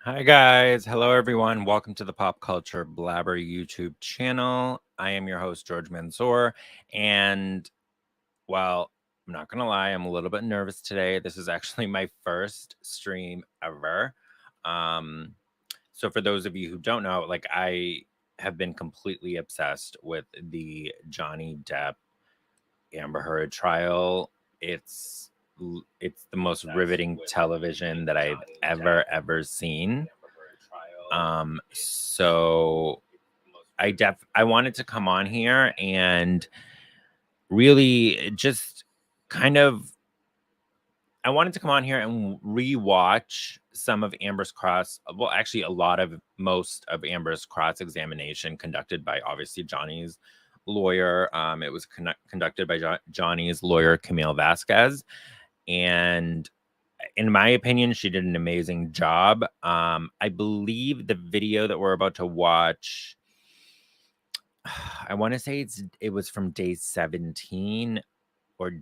Hi guys, hello everyone. Welcome to the Pop Culture Blabber YouTube channel. I am your host George Mansour, and well, I'm not gonna lie, I'm a little bit nervous today. This is actually my first stream ever. Um, so for those of you who don't know, like I have been completely obsessed with the Johnny Depp Amber Heard trial. It's it's the most riveting television that I've ever seen. So I wanted to come on here and really just kind of I wanted to come on here and rewatch some of Amber's cross. Well, actually, most of Amber's cross examination conducted by obviously Johnny's lawyer. It was conducted by Johnny's lawyer Camille Vasquez, and in my opinion, she did an amazing job. I believe the video that we're about to watch, I want to say it was from day 17 or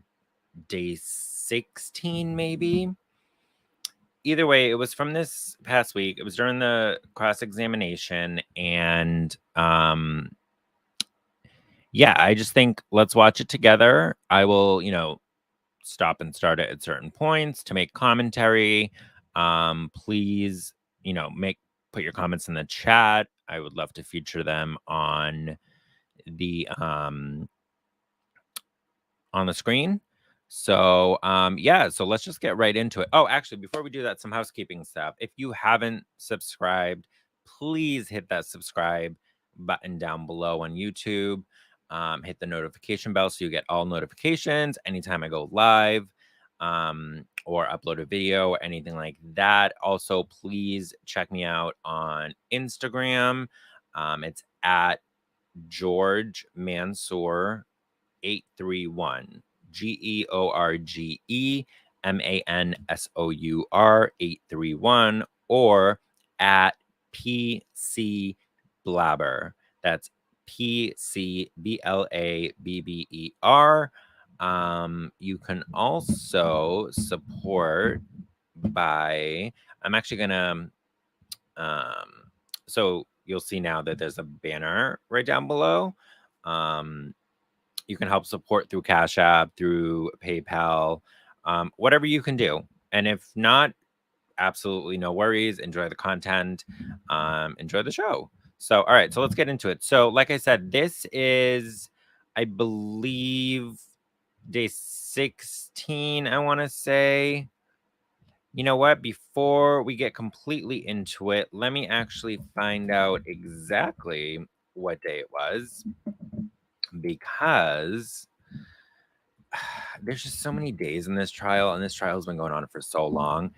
day 16, maybe. Either way, it was from this past week. It was during the cross examination, and yeah, I just think let's watch it together. I will, stop and start it at certain points to make commentary. Please, put your comments in the chat. I would love to feature them the on the screen. So yeah, so let's just get right into it. Oh, actually, before we do that, some housekeeping stuff. If you haven't subscribed, please hit that subscribe button down below on YouTube. Hit the notification bell so you get all notifications anytime I go live or upload a video or anything like that. Also, please check me out on Instagram. It's at George Mansour 831. GeorgeMansour 831, or at PC Blabber. That's PCBLABBER. You can also support by, I'm actually gonna so you'll see now that there's a banner right down below. You can help support through Cash App, through PayPal, whatever you can do. And if not, absolutely no worries. Enjoy the content, enjoy the show. So, all right, so let's get into it. So, like I said, this is, I believe, day 16, I want to say. You know what? Before we get completely into it, let me actually find out exactly what day it was, because there's just so many days in this trial, and this trial has been going on for so long,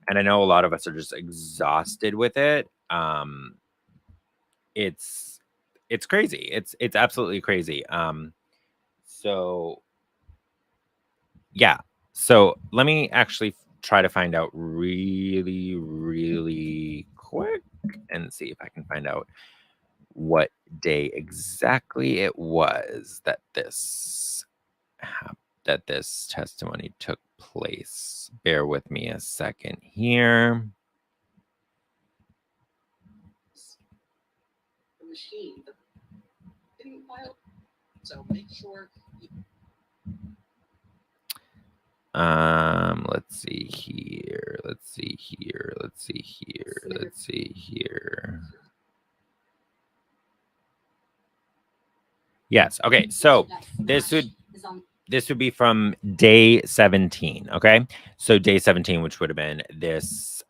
and I know a lot of us are just exhausted with it. It's crazy. It's absolutely crazy. So yeah. So let me actually try to find out really quick and see if I can find out what day exactly it was that this testimony took place. Bear with me a second here. The machine didn't file. So make sure Let's see here. Let's see here. Let's see here. Let's see here. Yes. Okay. So this would be from day 17. Okay. So day 17, which would have been this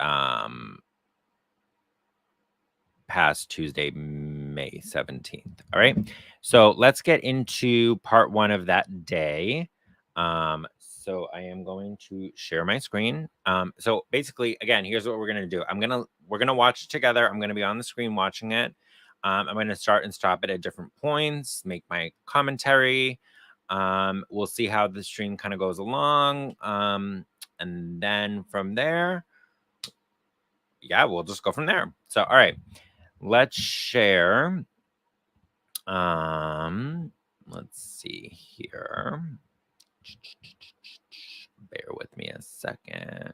past Tuesday, May 17th. All right. So let's get into part one of that day. So I am going to share my screen. So basically, again, here's what we're gonna do. We're gonna watch it together. I'm gonna be on the screen watching it. I'm gonna start and stop it at different points, make my commentary. We'll see how the stream kind of goes along. And then from there, yeah, we'll just go from there. So all right. Let's share. Let's see here. Bear with me a second.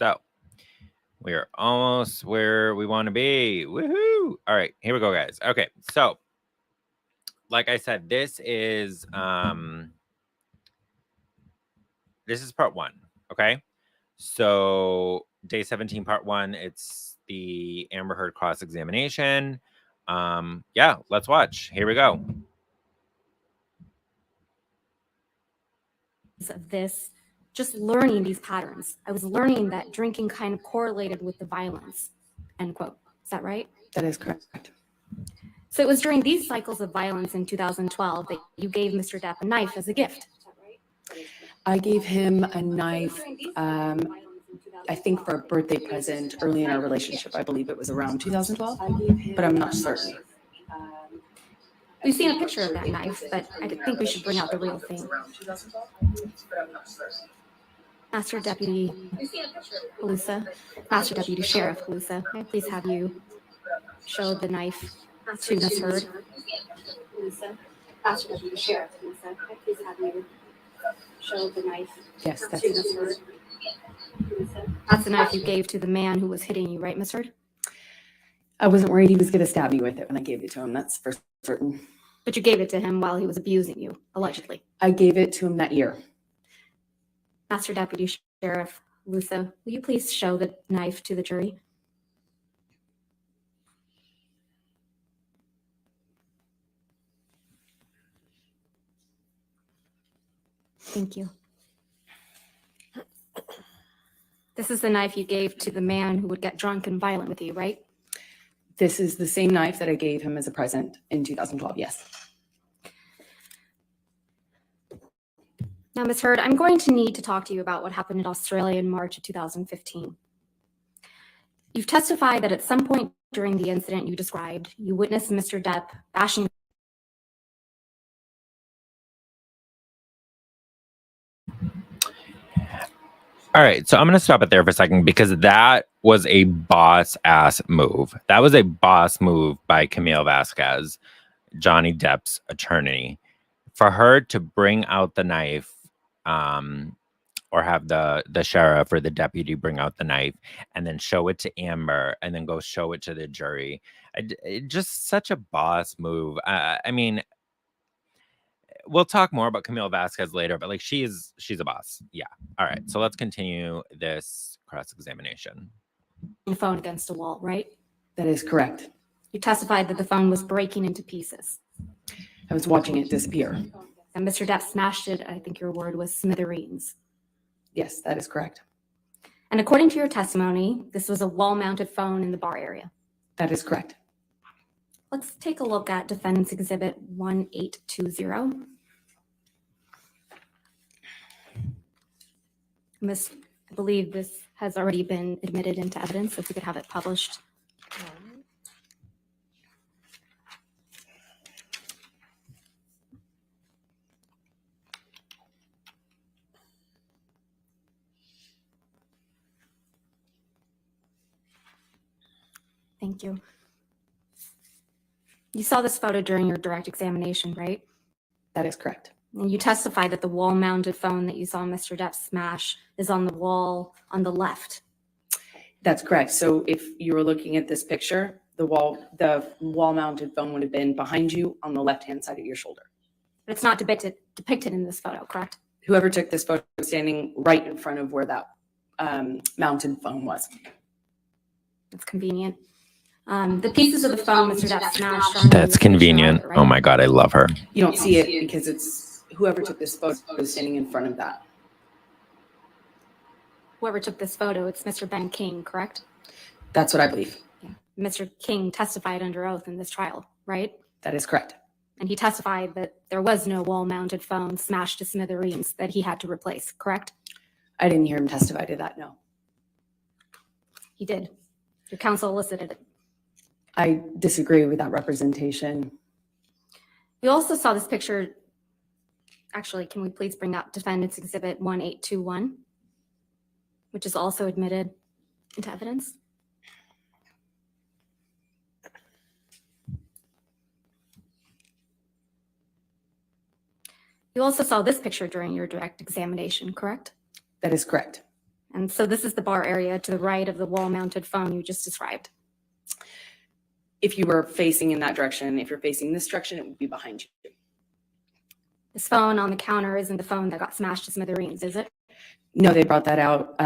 So we're almost where we want to be. Woohoo! All right, here we go, guys. Okay, so like I said, this is part one. Okay, so day 17, part one. It's the Amber Heard cross examination. Yeah, let's watch. Here we go. Of this, just learning these patterns. I was learning that drinking kind of correlated with the violence, end quote. Is that right? That is correct. So it was during these cycles of violence in 2012 that you gave Mr. Depp a knife as a gift. I gave him a knife, I think for a birthday present early in our relationship. I believe it was around 2012, but I'm not certain. We've seen a picture of that knife, but I think we should bring out the real thing. Master Deputy Halusa, Master Deputy Sheriff Halusa, may I please have you show the knife to Ms. Heard? Master Deputy Sheriff Halusa, may I please have you show the knife Yes, to Ms. Heard? That's the knife you gave to the man who was hitting you, right, Ms. Heard? I wasn't worried he was going to stab me with it when I gave it to him. That's for certain. But you gave it to him while he was abusing you, allegedly. I gave it to him that year. Master Deputy Sheriff Halusa, will you please show the knife to the jury? Thank you. This is the knife you gave to the man who would get drunk and violent with you, right? This is the same knife that I gave him as a present in 2012, yes. Now, Ms. Heard, I'm going to need to talk to you about what happened in Australia in March of 2015. You've testified that at some point during the incident you described, you witnessed Mr. Depp bashing. All right, so I'm going to stop it there for a second because that was a boss ass move. That was a boss move by Camille Vasquez, Johnny Depp's attorney, for her to bring out the knife, or have the sheriff or the deputy bring out the knife and then show it to Amber and then go show it to the jury. Just such a boss move. I mean, we'll talk more about Camille Vasquez later, but like she's a boss. Yeah. All right. So let's continue this cross-examination. Phone against a wall, right? That is correct. You testified that the phone was breaking into pieces. I was watching it disappear. And Mr. Depp smashed it, I think your word was smithereens. Yes, that is correct. And according to your testimony, this was a wall-mounted phone in the bar area. That is correct. Let's take a look at Defendant's Exhibit 1820. Miss, I believe this has already been admitted into evidence, if we could have it published. Thank you. You saw this photo during your direct examination, right? That is correct. And you testified that the wall-mounted phone that you saw Mr. Depp smash is on the wall on the left. That's correct. So if you were looking at this picture, the wall-mounted phone would have been behind you on the left-hand side of your shoulder. But it's not depicted in this photo, correct? Whoever took this photo was standing right in front of where that mounted phone was. That's convenient. The pieces of the phone Mr. Depp smashed are That's convenient. right? Oh my God, I love her. You don't see it because it's whoever took this photo was standing in front of that. Whoever took this photo, it's Mr. Ben King, correct? That's what I believe. Yeah. Mr. King testified under oath in this trial, right? That is correct. And he testified that there was no wall-mounted phone smashed to smithereens that he had to replace, correct? I didn't hear him testify to that, no. He did. Your counsel elicited it. I disagree with that representation. You also saw this picture. Actually, can we please bring up Defendant's Exhibit 1821, which is also admitted into evidence? You also saw this picture during your direct examination, correct? That is correct. And so this is the bar area to the right of the wall-mounted phone you just described. If you were facing in that direction, if you're facing this direction, it would be behind you. This phone on the counter isn't the phone that got smashed to smithereens, is it? No, they brought that out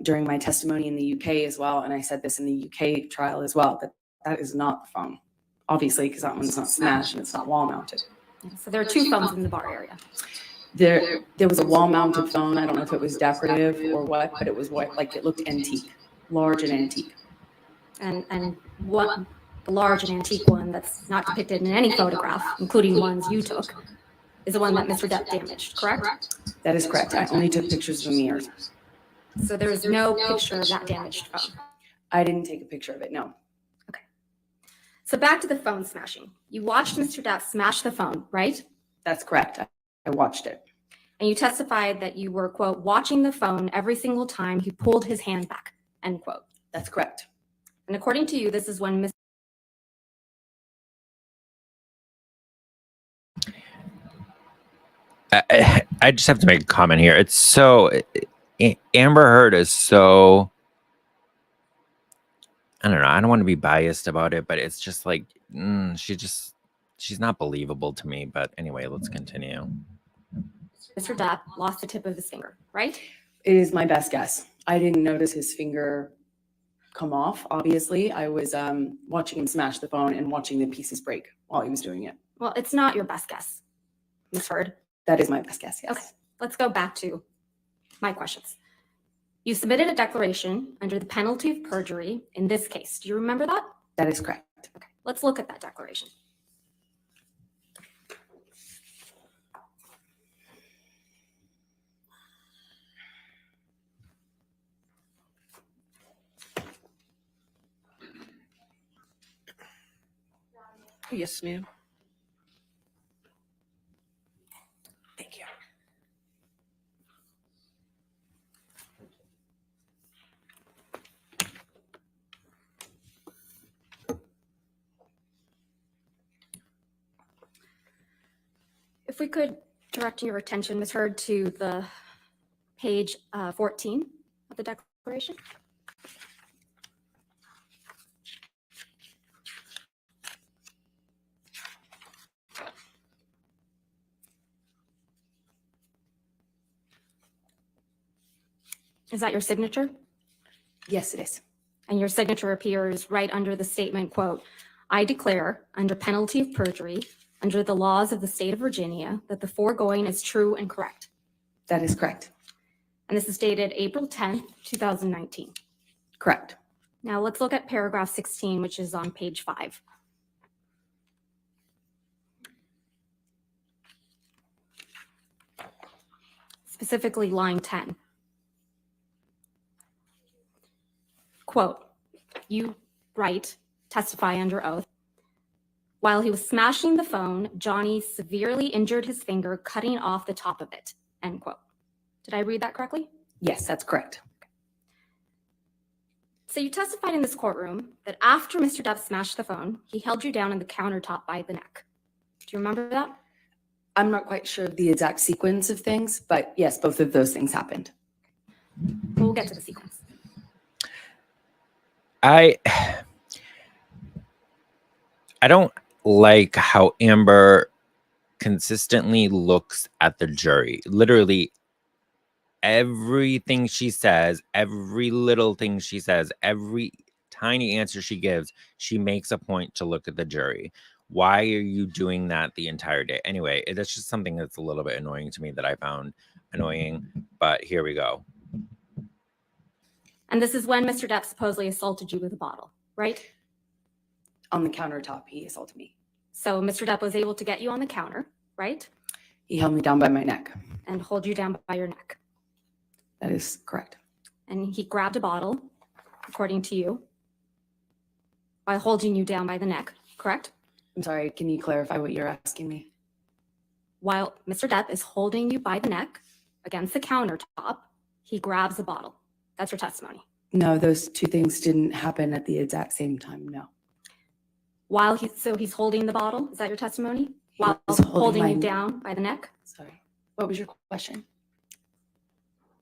during my testimony in the UK as well. And I said this in the UK trial as well, that that is not the phone, obviously, because that one's not smashed and it's not wall mounted. So there are two phones in the bar area. There was a wall mounted phone. I don't know if it was decorative or what, but it was what, like it looked antique, large and antique. And what the large and antique one that's not depicted in any photograph, including ones you took, is the one that Mr. Depp damaged, correct? That is correct. I only took pictures of the mirrors. So there is no picture of that damaged phone. I didn't take a picture of it, no. Okay. So back to the phone smashing. You watched Mr. Depp smash the phone, right? That's correct. I watched it. And you testified that you were, quote, watching the phone every single time he pulled his hand back, end quote. That's correct. And according to you, this is when Mr. I just have to make a comment here. It's so Amber Heard is so, I don't know. I don't want to be biased about it, but it's just like she's not believable to me. But anyway, let's continue. Mr. Depp lost the tip of his finger, right? It is my best guess. I didn't notice his finger come off, obviously. I was watching him smash the phone and watching the pieces break while he was doing it. Well, it's not your best guess, Ms. Heard. That is my best guess, yes. Okay, let's go back to my questions. You submitted a declaration under the penalty of perjury in this case. Do you remember that? That is correct. Okay, let's look at that declaration. Yes, ma'am. Thank you. If we could direct your attention, Ms. Heard, to the page 14 of the declaration. Is that your signature? Yes, it is. And your signature appears right under the statement, quote, I declare under penalty of perjury, under the laws of the state of Virginia, that the foregoing is true and correct. That is correct. And this is dated April 10th, 2019. Correct. Now let's look at paragraph 16, which is on page 5. Specifically line 10. Quote, you write, testify under oath. While he was smashing the phone, Johnny severely injured his finger, cutting off the top of it, end quote. Did I read that correctly? Yes, that's correct. So you testified in this courtroom that after Mr. Depp smashed the phone, he held you down on the countertop by the neck. Do you remember that? I'm not quite sure of the exact sequence of things, but yes, both of those things happened. We'll get to the sequence. I don't like how Amber consistently looks at the jury. Literally everything she says, every little thing she says, every tiny answer she gives, she makes a point to look at the jury. Why are you doing that the entire day? Anyway, that's just something that's a little bit annoying to me that I found annoying, but here we go. And this is when Mr. Depp supposedly assaulted you with a bottle, right? On the countertop, he assaulted me. So Mr. Depp was able to get you on the counter, right? He held me down by my neck. And hold you down by your neck. That is correct. And he grabbed a bottle, according to you, while holding you down by the neck, correct? I'm sorry, can you clarify what you're asking me? While Mr. Depp is holding you by the neck against the countertop, he grabs a bottle. That's your testimony. No, those two things didn't happen at the exact same time, no. While he's holding the bottle, is that your testimony? While was holding you my- down by the neck? Sorry. What was your question?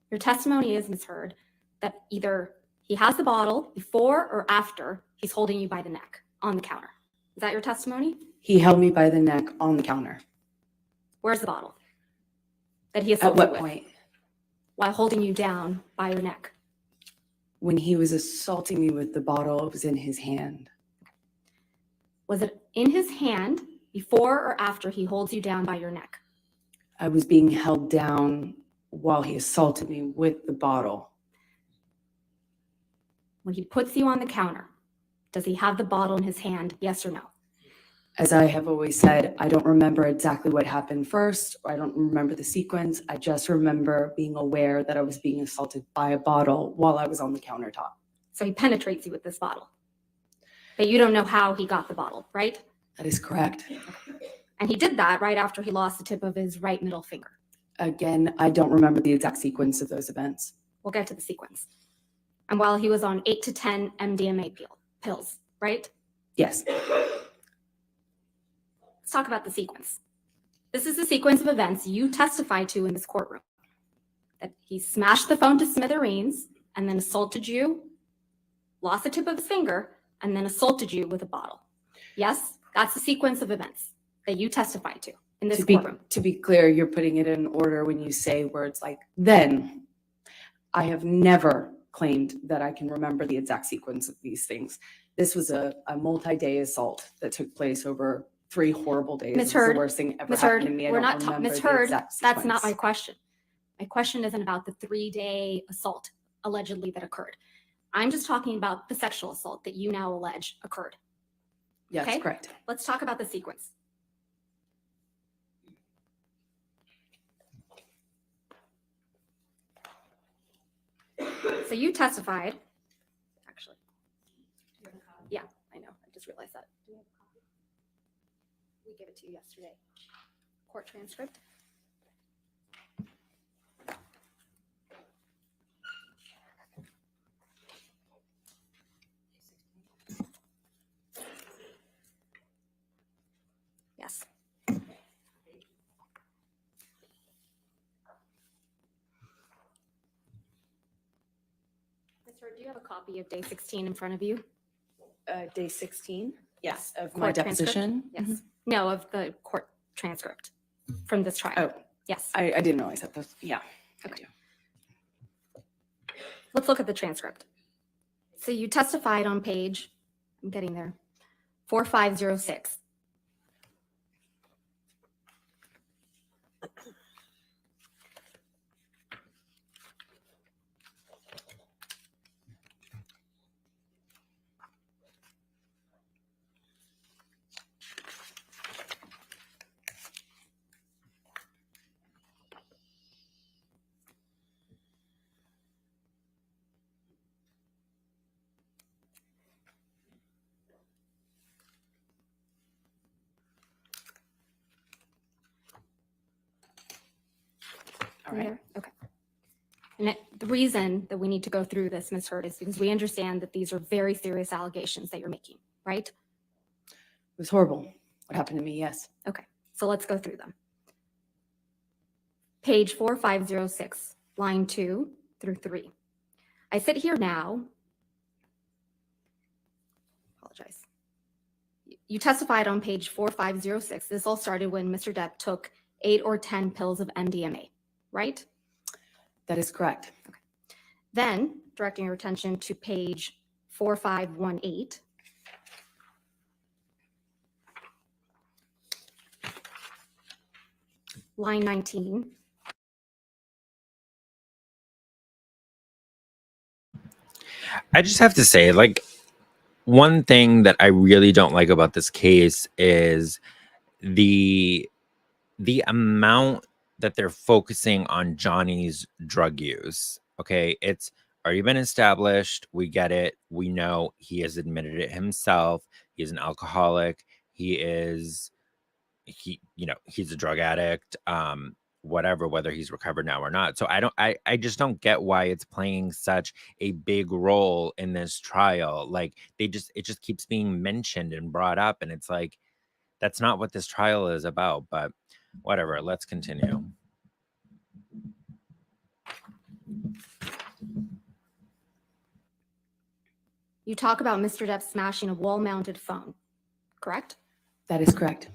Your testimony is, Ms. Heard, that either he has the bottle before or after he's holding you by the neck on the counter. Is that your testimony? He held me by the neck on the counter. Where's the bottle that he At assaulted what with point? while holding you down by your neck? When he was assaulting me with the bottle, it was in his hand. Was it in his hand before or after he holds you down by your neck? I was being held down while he assaulted me with the bottle. When he puts you on the counter, does he have the bottle in his hand? Yes or no? As I have always said, I don't remember exactly what happened first. I don't remember the sequence. I just remember being aware that I was being assaulted by a bottle while I was on the countertop. So he penetrates you with this bottle. But you don't know how he got the bottle, right? That is correct. And he did that right after he lost the tip of his right middle finger. Again, I don't remember the exact sequence of those events. We'll get to the sequence. And while he was on 8 to 10 MDMA pills, right? Yes. Let's talk about the sequence. This is the sequence of events you testified to in this courtroom. That he smashed the phone to smithereens and then assaulted you, lost the tip of his finger, and then assaulted you with a bottle. Yes, that's the sequence of events that you testified to in this courtroom. To be clear, you're putting it in order when you say words like then. I have never claimed that I can remember the exact sequence of these things. This was a multi-day assault that took place over 3 horrible days. Ms. It's Heard, the worst thing ever Ms. happened Heard, to me. I we're don't not remember Ms. the Heard, exact that's not my sequence. question. My question isn't about the 3-day assault allegedly that occurred. I'm just talking about the sexual assault that you now allege occurred. Yes, Okay? correct. Let's talk about the sequence. So you testified, actually. Yeah, I know. I just realized that. Do we have a copy? We gave it to you yesterday. Court transcript. Yes. Ms. Heard, do you have a copy of day 16 in front of you? Day 16? Yes. Of Court my transcript? deposition? Yes. Mhm. No, of the court transcript from this trial. Oh, Yes. I didn't realize that. Yeah. Okay. Let's look at the transcript. So you testified on page, I'm getting there, 4506. All right. Okay. And the reason that we need to go through this, Ms. Heard, is because we understand that these are very serious allegations that you're making, right? It was horrible. What happened to me? Yes. Okay, so let's go through them. Page 4506, line 2 through 3. I sit here now. Apologize. You testified on page 4506. This all started when Mr. Depp took 8 or 10 pills of MDMA, right? That is correct. Then, directing your attention to page 4518. Line 19. I just have to say, like, one thing that I really don't like about this case is the amount that they're focusing on Johnny's drug use. Okay, it's already been established. We get it. We know he has admitted it himself. He's an alcoholic. He's a drug addict. Whatever, whether he's recovered now or not. So I just don't get why it's playing such a big role in this trial. Like it just keeps being mentioned and brought up, and it's like that's not what this trial is about. But whatever, let's continue. You talk about Mr. Depp smashing a wall-mounted phone, correct? That is correct.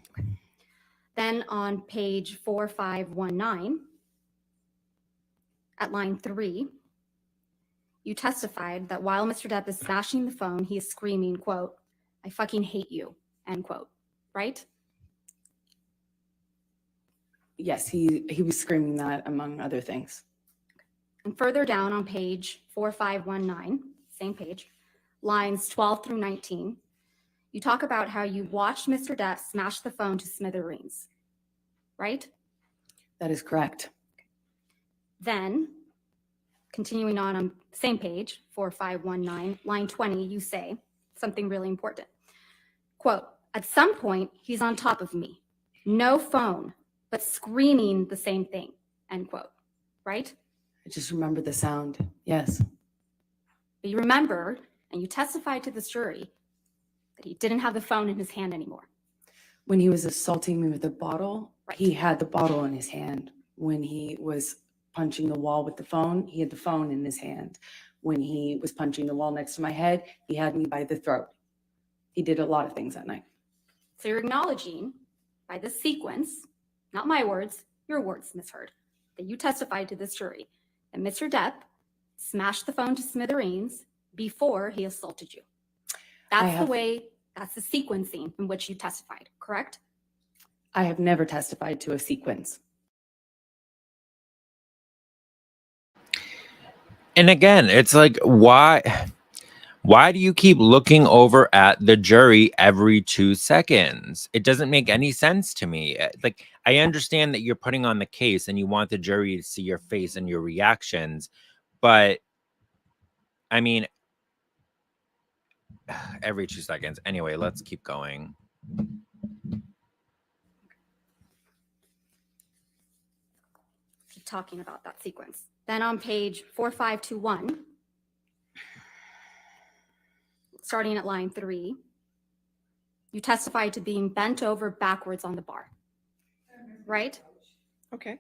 Then on page 4519, at line 3, you testified that while Mr. Depp is smashing the phone, he is screaming, quote, "I fucking hate you," end quote, right? Yes, he was screaming that among other things. And further down on page 4519, same page, lines 12 through 19, you talk about how you watched Mr. Depp smash the phone to smithereens, right? That is correct. Then, continuing on same page, 4519, line 20, you say something really important. Quote, "At some point, he's on top of me. No phone, but screaming the same thing," end quote, right? I just remember the sound. Yes. But you remember, and you testified to this jury, that he didn't have the phone in his hand anymore. When he was assaulting me with the bottle, Right. he had the bottle in his hand. When he was punching the wall with the phone, he had the phone in his hand. When he was punching the wall next to my head, he had me by the throat. He did a lot of things that night. So you're acknowledging by this sequence, not my words, your words, Ms. Heard, that you testified to this jury that Mr. Depp smashed the phone to smithereens before he assaulted you. That's the sequencing in which you testified, correct? I have never testified to a sequence. And again, it's like, why do you keep looking over at the jury every 2 seconds? It doesn't make any sense to me. Like, I understand that you're putting on the case and you want the jury to see your face and your reactions, but I mean, every 2 seconds. Anyway, let's keep going. Keep talking about that sequence. Then on page 4521, starting at line 3, you testified to being bent over backwards on the bar, right? Okay.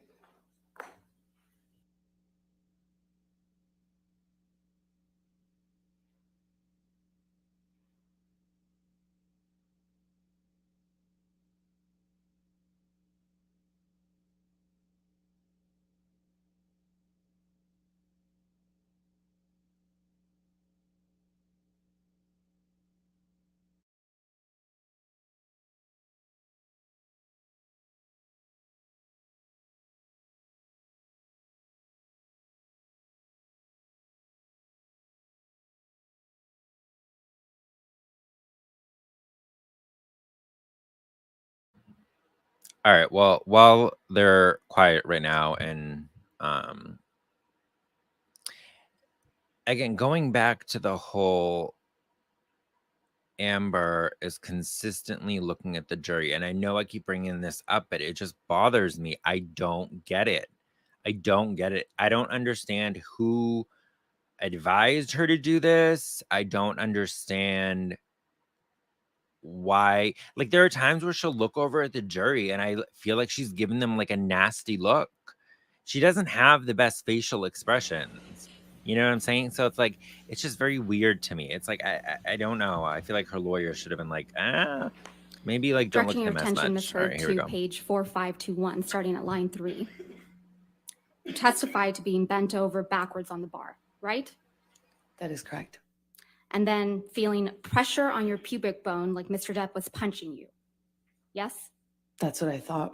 All right. Well, while they're quiet right now, and again, going back to the whole Amber is consistently looking at the jury, and I know I keep bringing this up, but it just bothers me. I don't get it. I don't get it. I don't understand who advised her to do this. I don't understand why. Like, there are times where she'll look over at the jury and I feel like she's giving them like a nasty look. She doesn't have the best facial expressions. You know what I'm saying? So it's like, it's just very weird to me. It's like, I don't know. I feel like her lawyer should have been like, maybe like don't look Directing at your them as attention, much. Ms. All Heard, right, here we to go. page 4521, starting at line 3. You testified to being bent over backwards on the bar, right? That is correct. And then feeling pressure on your pubic bone like Mr. Depp was punching you. Yes? That's what I thought.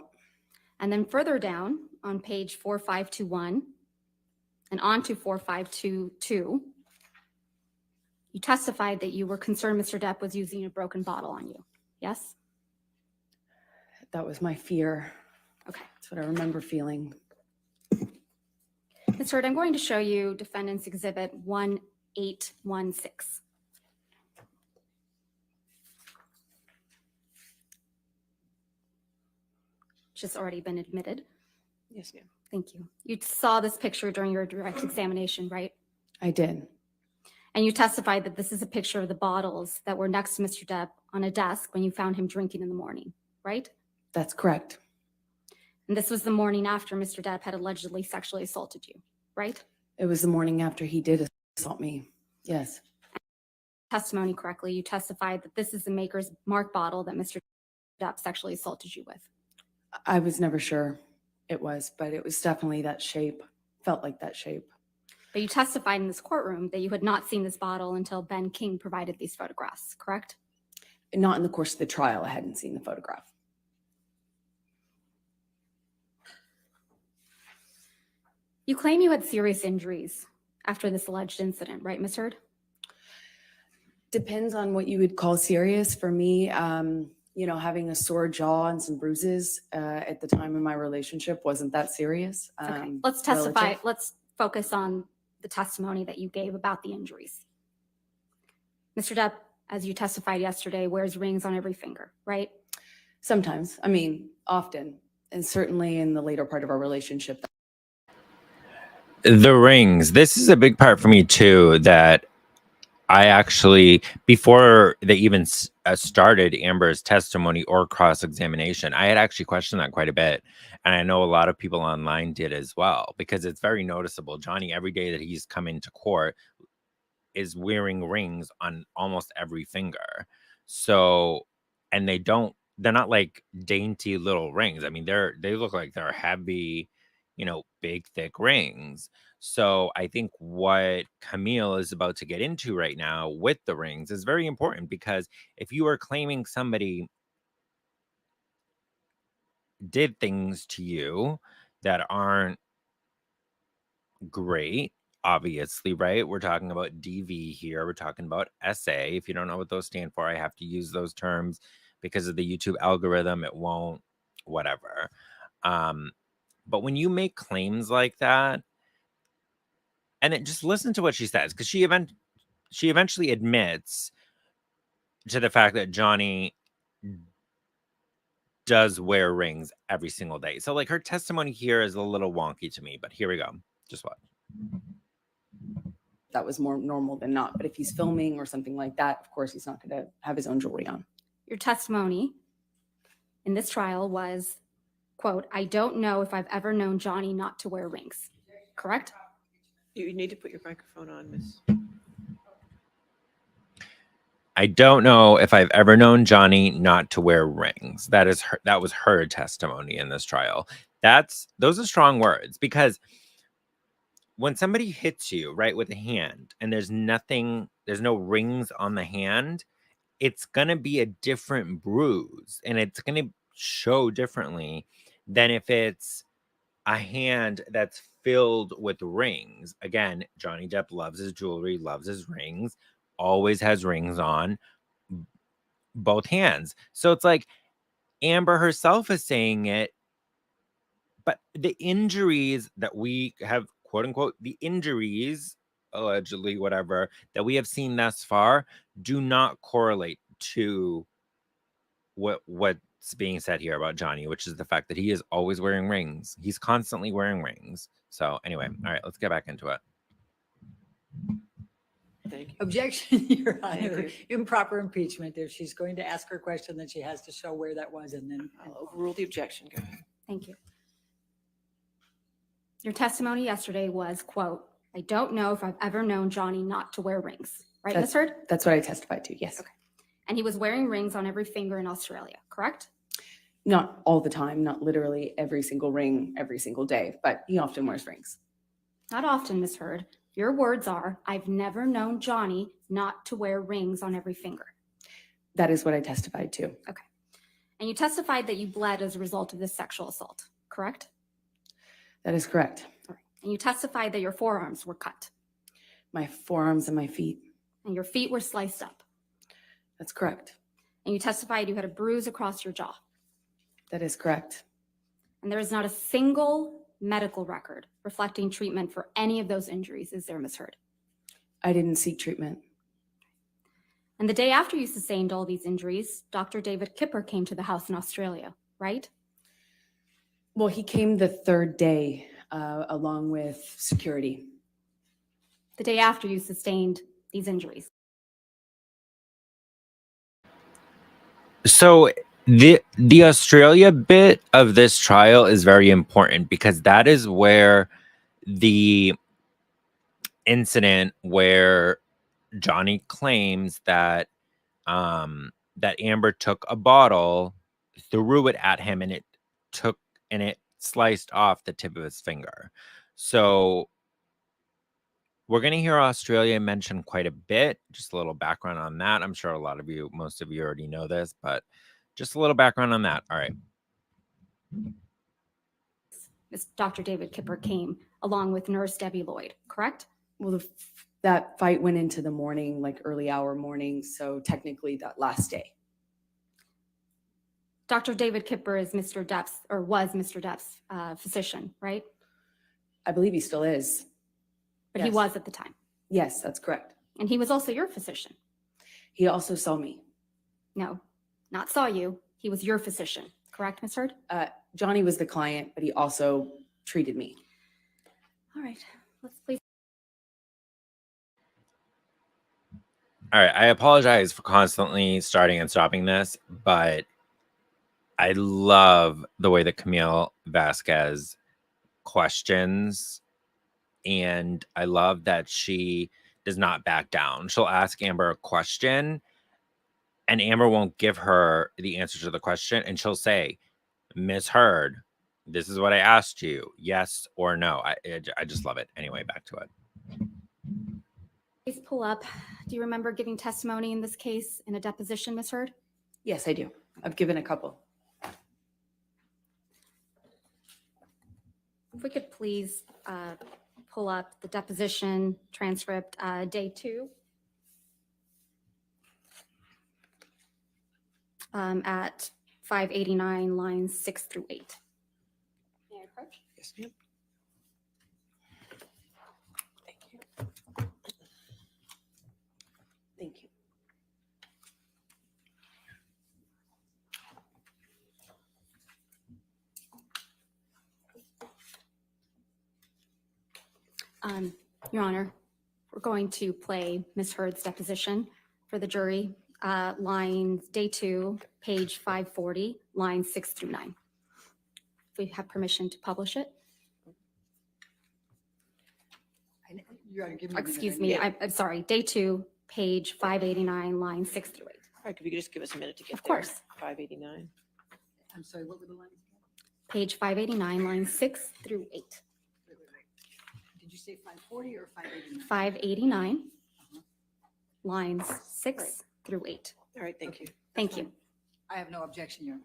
And then further down on page 4521 and on to 4522, you testified that you were concerned Mr. Depp was using a broken bottle on you. Yes? That was my fear. Okay. That's what I remember feeling. Ms. Heard, I'm going to show you Defendant's Exhibit 1816. Just already been admitted. Yes, ma'am. Thank you. You saw this picture during your direct examination, right? I did. And you testified that this is a picture of the bottles that were next to Mr. Depp on a desk when you found him drinking in the morning, right? That's correct. And this was the morning after Mr. Depp had allegedly sexually assaulted you, right? It was the morning after he did assault me. Yes. testimony correctly, you testified that this is the Maker's Mark bottle that Mr. Depp sexually assaulted you with. I was never sure it was, but it was definitely that shape. Felt like that shape. But you testified in this courtroom that you had not seen this bottle until Ben King provided these photographs, correct? Not in the course of the trial. I hadn't seen the photograph. You claim you had serious injuries after this alleged incident, right, Ms. Heard? Depends on what you would call serious. For me, having a sore jaw and some bruises at the time of my relationship wasn't that serious. Okay, let's testify. Relative. Let's focus on the testimony that you gave about the injuries. Mr. Depp, as you testified yesterday, wears rings on every finger, right? Sometimes, I mean, often, and certainly in the later part of our relationship. The rings. This is a big part for me too, that I actually, before they even started Amber's testimony or cross-examination, I had actually questioned that quite a bit. And I know a lot of people online did as well, because it's very noticeable. Johnny, every day that he's come into court, is wearing rings on almost every finger. So, and they're not like dainty little rings. I mean, they look like they're heavy, big, thick rings. So I think what Camille is about to get into right now with the rings is very important, because if you are claiming somebody did things to you that aren't great, obviously, right? We're talking about DV here. We're talking about SA. If you don't know what those stand for, I have to use those terms because of the YouTube algorithm. It won't, whatever. But when you make claims like that, and just listen to what she says, because she eventually admits to the fact that Johnny does wear rings every single day. So like her testimony here is a little wonky to me, but here we go. Just watch. That was more normal than not. But if he's filming or something like that, of course, he's not going to have his own jewelry on. Your testimony in this trial was, quote, "I don't know if I've ever known Johnny not to wear rings," correct? You need to put your microphone on, Miss. I don't know if I've ever known Johnny not to wear rings. That was her testimony in this trial. Those are strong words, because when somebody hits you right with a hand and there's no rings on the hand, it's going to be a different bruise and it's going to show differently than if it's a hand that's filled with rings. Again, Johnny Depp loves his jewelry, loves his rings, always has rings on both hands. So it's like Amber herself is saying it, but the injuries that we have, quote unquote, the injuries, allegedly, whatever, that we have seen thus far do not correlate to what's being said here about Johnny, which is the fact that he is always wearing rings. He's constantly wearing rings. So anyway, all right, let's get back into it. Thank you. Objection, Your Honor. Thank Improper impeachment. If she's going to ask her question, then she has to show where that was, and then I'll overrule the objection. Go ahead. Thank you. Your testimony yesterday was, quote, "I don't know if I've ever known Johnny not to wear rings," right, Ms. Heard? That's what I testified to, yes. Okay. And he was wearing rings on every finger in Australia, correct? Not all the time, not literally every single ring, every single day, but he often wears rings. Not often, Ms. Heard. Your words are, "I've never known Johnny not to wear rings on every finger." That is what I testified to. Okay. And you testified that you bled as a result of this sexual assault, correct? That is correct. All right. And you testified that your forearms were cut My forearms and my feet. and your feet were sliced up. That's correct. And you testified you had a bruise across your jaw. That is correct. And there is not a single medical record reflecting treatment for any of those injuries, is there, Ms. Heard? I didn't seek treatment. And the day after you sustained all these injuries, Dr. David Kipper came to the house in Australia, right? Well, he came the third day along with security. The day after you sustained these injuries. So the Australia bit of this trial is very important, because that is where the incident where Johnny claims that that Amber took a bottle, threw it at him, and it sliced off the tip of his finger. So we're going to hear Australia mentioned quite a bit. Just a little background on that. I'm sure most of you already know this, but just a little background on that. All right. Dr. David Kipper came along with nurse Debbie Lloyd, correct? Well, that fight went into the morning, like early hour morning. So technically that last day. Dr. David Kipper is Mr. Depp's, or was Mr. Depp's physician, right? I believe he still is. But he Yes. was at the time. Yes, that's correct. And he was also your physician. He also saw me. No, not saw you. He was your physician, correct, Ms. Heard? Johnny was the client, but he also treated me. All right, let's please. All right. I apologize for constantly starting and stopping this, but I love the way that Camille Vasquez questions. And I love that she does not back down. She'll ask Amber a question, and Amber won't give her the answer to the question. And she'll say, Miss Heard, this is what I asked you. Yes or no. I just love it. Anyway, back to it. Please pull up. Do you remember giving testimony in this case in a deposition, Ms. Heard? Yes, I do. I've given a couple. If we could please pull up the deposition transcript, day 2. At 589, lines 6 through 8. May I approach? Yes, ma'am. Thank you. Thank you. Your Honor, we're going to play Ms. Heard's deposition for the jury. Lines, day 2, page 540, lines 6 through 9. If we have permission to publish it. You gotta give me a minute. Excuse me, I'm sorry, day 2, page 589, lines 6 through 8. All right, could you just give us a minute to get Of there? course. 589. I'm sorry, what were the lines? Page 589, lines 6 through 8. Wait. Did you say 540 or 589? 589, lines 6 through 8. All right, thank you. Thank you. I have no objection, Your Honor.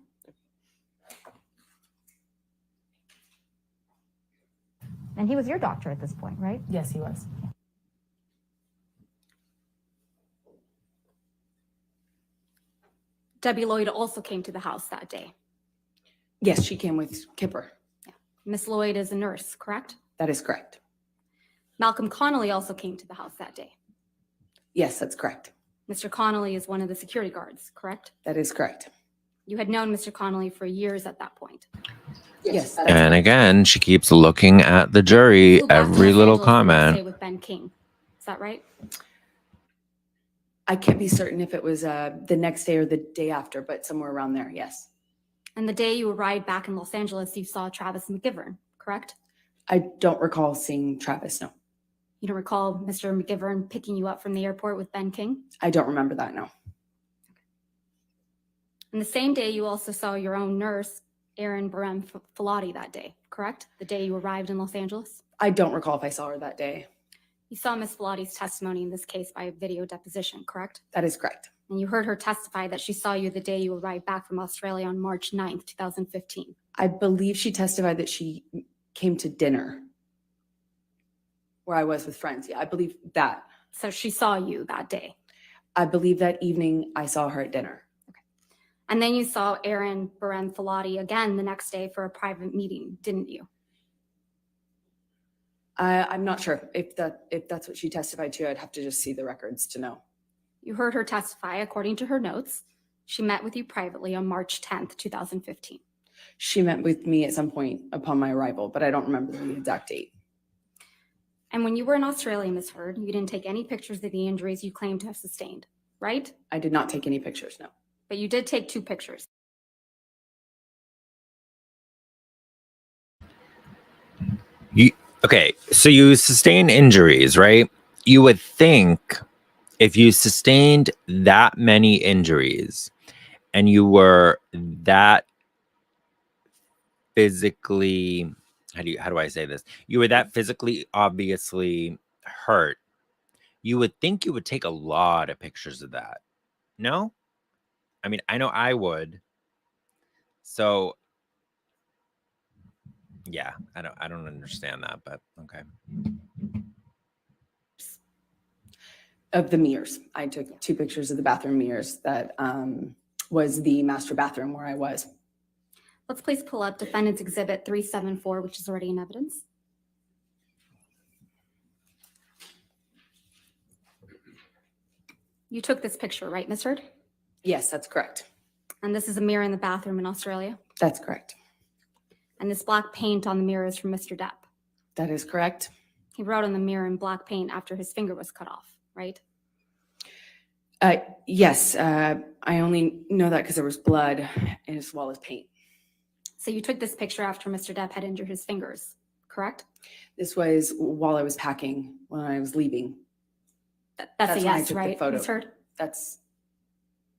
And he was your doctor at this point, right? Yes, he was. Debbie Lloyd also came to the house that day. Yes, she came with Kipper. Miss Lloyd is a nurse, correct? That is correct. Malcolm Connolly also came to the house that day. Yes, that's correct. Mr. Connolly is one of the security guards, correct? That is correct. You had known Mr. Connolly for years at that point. Yes. And again, she keeps looking at the jury, Flew back to every Los little Angeles the next day comment. with Ben King. Is that right? I can't be certain if it was the next day or the day after, but somewhere around there, yes. And the day you arrived back in Los Angeles, you saw Travis McGivern, correct? I don't recall seeing Travis, no. You don't recall Mr. McGivern picking you up from the airport with Ben King? I don't remember that, no. And the same day, you also saw your own nurse, Erin Barem Filati, that day, correct? The day you arrived in Los Angeles? I don't recall if I saw her that day. You saw Ms. Filati's testimony in this case by video deposition, correct? That is correct. And you heard her testify that she saw you the day you arrived back from Australia on March 9th, 2015. I believe she testified that she came to dinner where I was with friends. Yeah, I believe that. So she saw you that day. I believe that evening I saw her at dinner. And then you saw Erin Barem Filati again the next day for a private meeting, didn't you? I'm not sure if that's what she testified to. I'd have to just see the records to know. You heard her testify, according to her notes. She met with you privately on March 10th, 2015. She met with me at some point upon my arrival, but I don't remember the exact date. And when you were in Australia, Ms. Heard, you didn't take any pictures of the injuries you claimed to have sustained, right? I did not take any pictures, no. But you did take 2 pictures. Okay, so you sustain injuries, right? You would think if you sustained that many injuries and you were that physically, how do I say this? You were that physically obviously hurt, you would think you would take a lot of pictures of that. No? I mean, I know I would. So yeah, I don't understand that, but okay. Of the mirrors. I took 2 pictures of the bathroom mirrors. That was the master bathroom where I was. Let's please pull up Defendant's Exhibit 374, which is already in evidence. You took this picture, right, Ms. Heard? Yes, that's correct. And this is a mirror in the bathroom in Australia. That's correct. And this black paint on the mirror is from Mr. Depp. That is correct. He wrote on the mirror in black paint after his finger was cut off, right? Yes, I only know that because there was blood as well as paint. So you took this picture after Mr. Depp had injured his fingers, correct? This was while I was packing, when I was leaving. That's a when I yes, took the right, photo. Ms. Heard?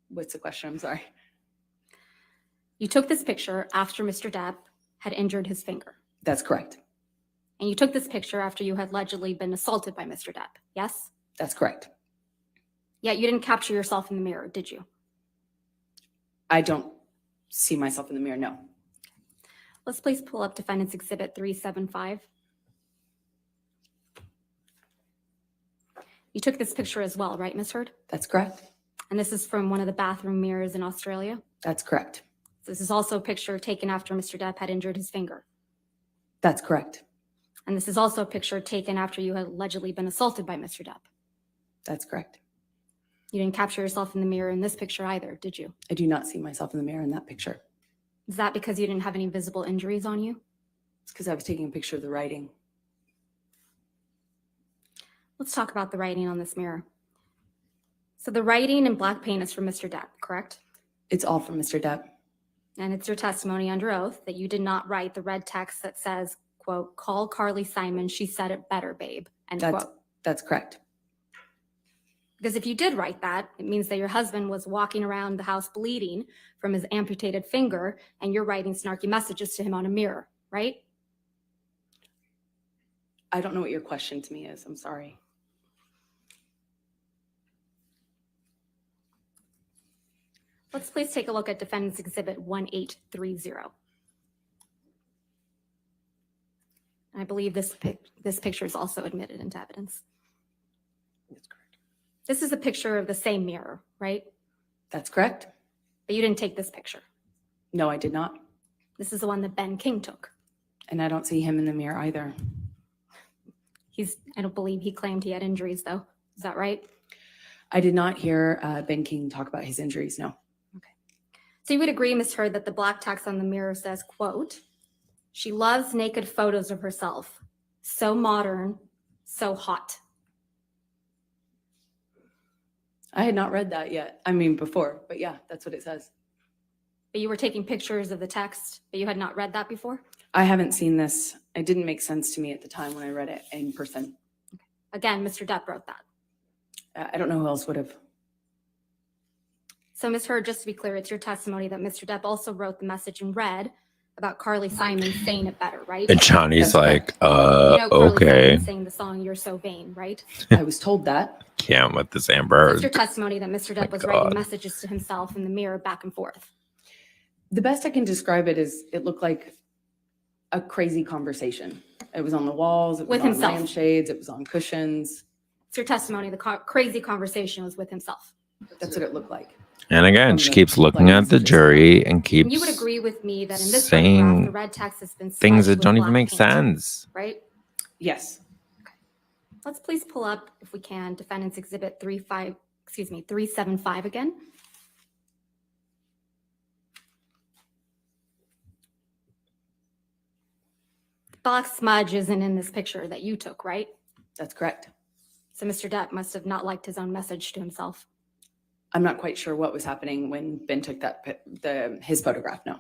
What's the question? I'm sorry. You took this picture after Mr. Depp had injured his finger. That's correct. And you took this picture after you had allegedly been assaulted by Mr. Depp, yes? That's correct. Yet you didn't capture yourself in the mirror, did you? I don't see myself in the mirror, no. Let's please pull up Defendant's Exhibit 375. You took this picture as well, right, Ms. Heard? That's correct. And this is from one of the bathroom mirrors in Australia. That's correct. This is also a picture taken after Mr. Depp had injured his finger. That's correct. And this is also a picture taken after you had allegedly been assaulted by Mr. Depp. That's correct. You didn't capture yourself in the mirror in this picture either, did you? I do not see myself in the mirror in that picture. Is that because you didn't have any visible injuries on you? It's because I was taking a picture of the writing. Let's talk about the writing on this mirror. So the writing in black paint is from Mr. Depp, correct? It's all from Mr. Depp. And it's your testimony under oath that you did not write the red text that says, quote, "Call Carly Simon, she said it better, babe," end quote. That's correct. Because if you did write that, it means that your husband was walking around the house bleeding from his amputated finger, and you're writing snarky messages to him on a mirror, right? I don't know what your question to me is. I'm sorry. Let's please take a look at Defendant's Exhibit 1830. I believe this picture is also admitted into evidence. That's correct. This is a picture of the same mirror, right? That's correct. But you didn't take this picture. No, I did not. This is the one that Ben King took. And I don't see him in the mirror either. I don't believe he claimed he had injuries, though. Is that right? I did not hear Ben King talk about his injuries, no. So you would agree, Ms. Heard, that the black text on the mirror says, quote, "She loves naked photos of herself. So modern, so hot." I had not read that yet. I mean, before, but yeah, that's what it says. But you were taking pictures of the text, but you had not read that before? I haven't seen this. It didn't make sense to me at the time when I read it in person. Again, Mr. Depp wrote that. I don't know who else would have. So, Ms. Heard, just to be clear, it's your testimony that Mr. Depp also wrote the message in red about Carly Simon saying it better, right? And Johnny's That's like, You know Carly okay. Simon sang the song "You're So Vain," right? I was told that. Can't with this So Amber. it's your testimony that Mr. Depp was God. writing messages to himself in the mirror back and forth. The best I can describe it is it looked like a crazy conversation. It was on the walls, it was With on himself. lampshades, it was on cushions. It's your testimony the crazy conversation was with himself. That's what it looked like. And again, she From the keeps looking at the messages. jury and keeps And you would agree with me that in this saying photograph, the red text has been things smudged that with don't even black make paint, sense. right? Yes. Let's please pull up, if we can, Defendant's Exhibit 375 again. The black smudge isn't in this picture that you took, right? That's correct. So Mr. Depp must have not liked his own message to himself. I'm not quite sure what was happening when Ben took his photograph. No.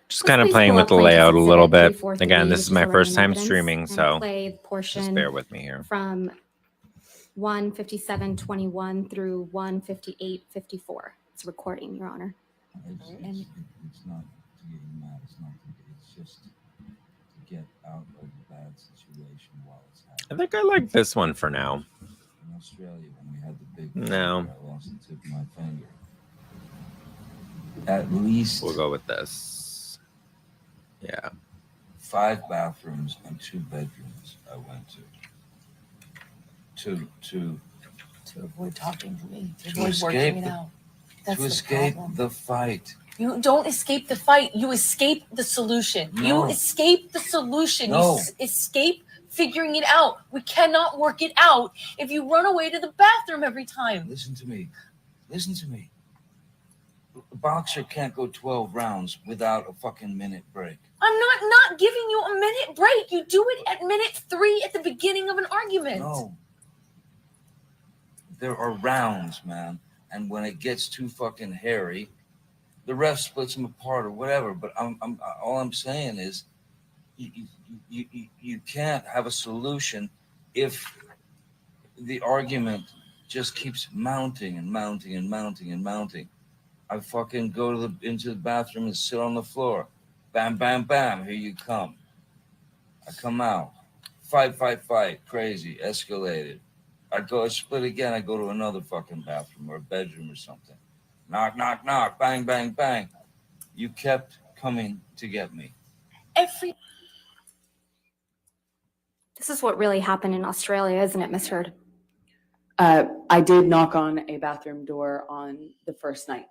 Just Let's kind of please playing pull with up the Plaintiff's layout a little Exhibit bit. 343, Again, this which is my already first in time evidence, streaming, and so play the just portion bear with me here. from 1:57:21 through 1:58:54. It's a recording, Your Honor. It's not to get you mad. It's just to get out of a bad situation while it's I happening. think I like this one for now. In Australia, when we had the big No. fire, I lost the tip of my finger. At least We'll go with this. Yeah. 5 bathrooms and 2 bedrooms I went to avoid talking to me, to To avoid escape working it the- out. That's to the escape problem. the fight. You don't escape the fight. You escape the solution. No. You escape the solution. No. You escape figuring it out. We cannot work it out if you run away to the bathroom every time. Listen to me. Listen to me. A boxer can't go 12 rounds without a fucking minute break. I'm not giving you a minute break. You do it at minute 3 at the beginning of an argument. No. There are rounds, man. And when it gets too fucking hairy, the ref splits them apart or whatever. But all I'm saying is you can't have a solution if the argument just keeps mounting and mounting and mounting and mounting. I fucking go into the bathroom and sit on the floor. Bam, bam, bam. Here you come. I come out. Fight. Crazy. Escalated. I split again. I go to another fucking bathroom or a bedroom or something. Knock. Bang, bang, bang. You kept coming to get me. This is what really happened in Australia, isn't it, Miss Heard? I did knock on a bathroom door on the first night.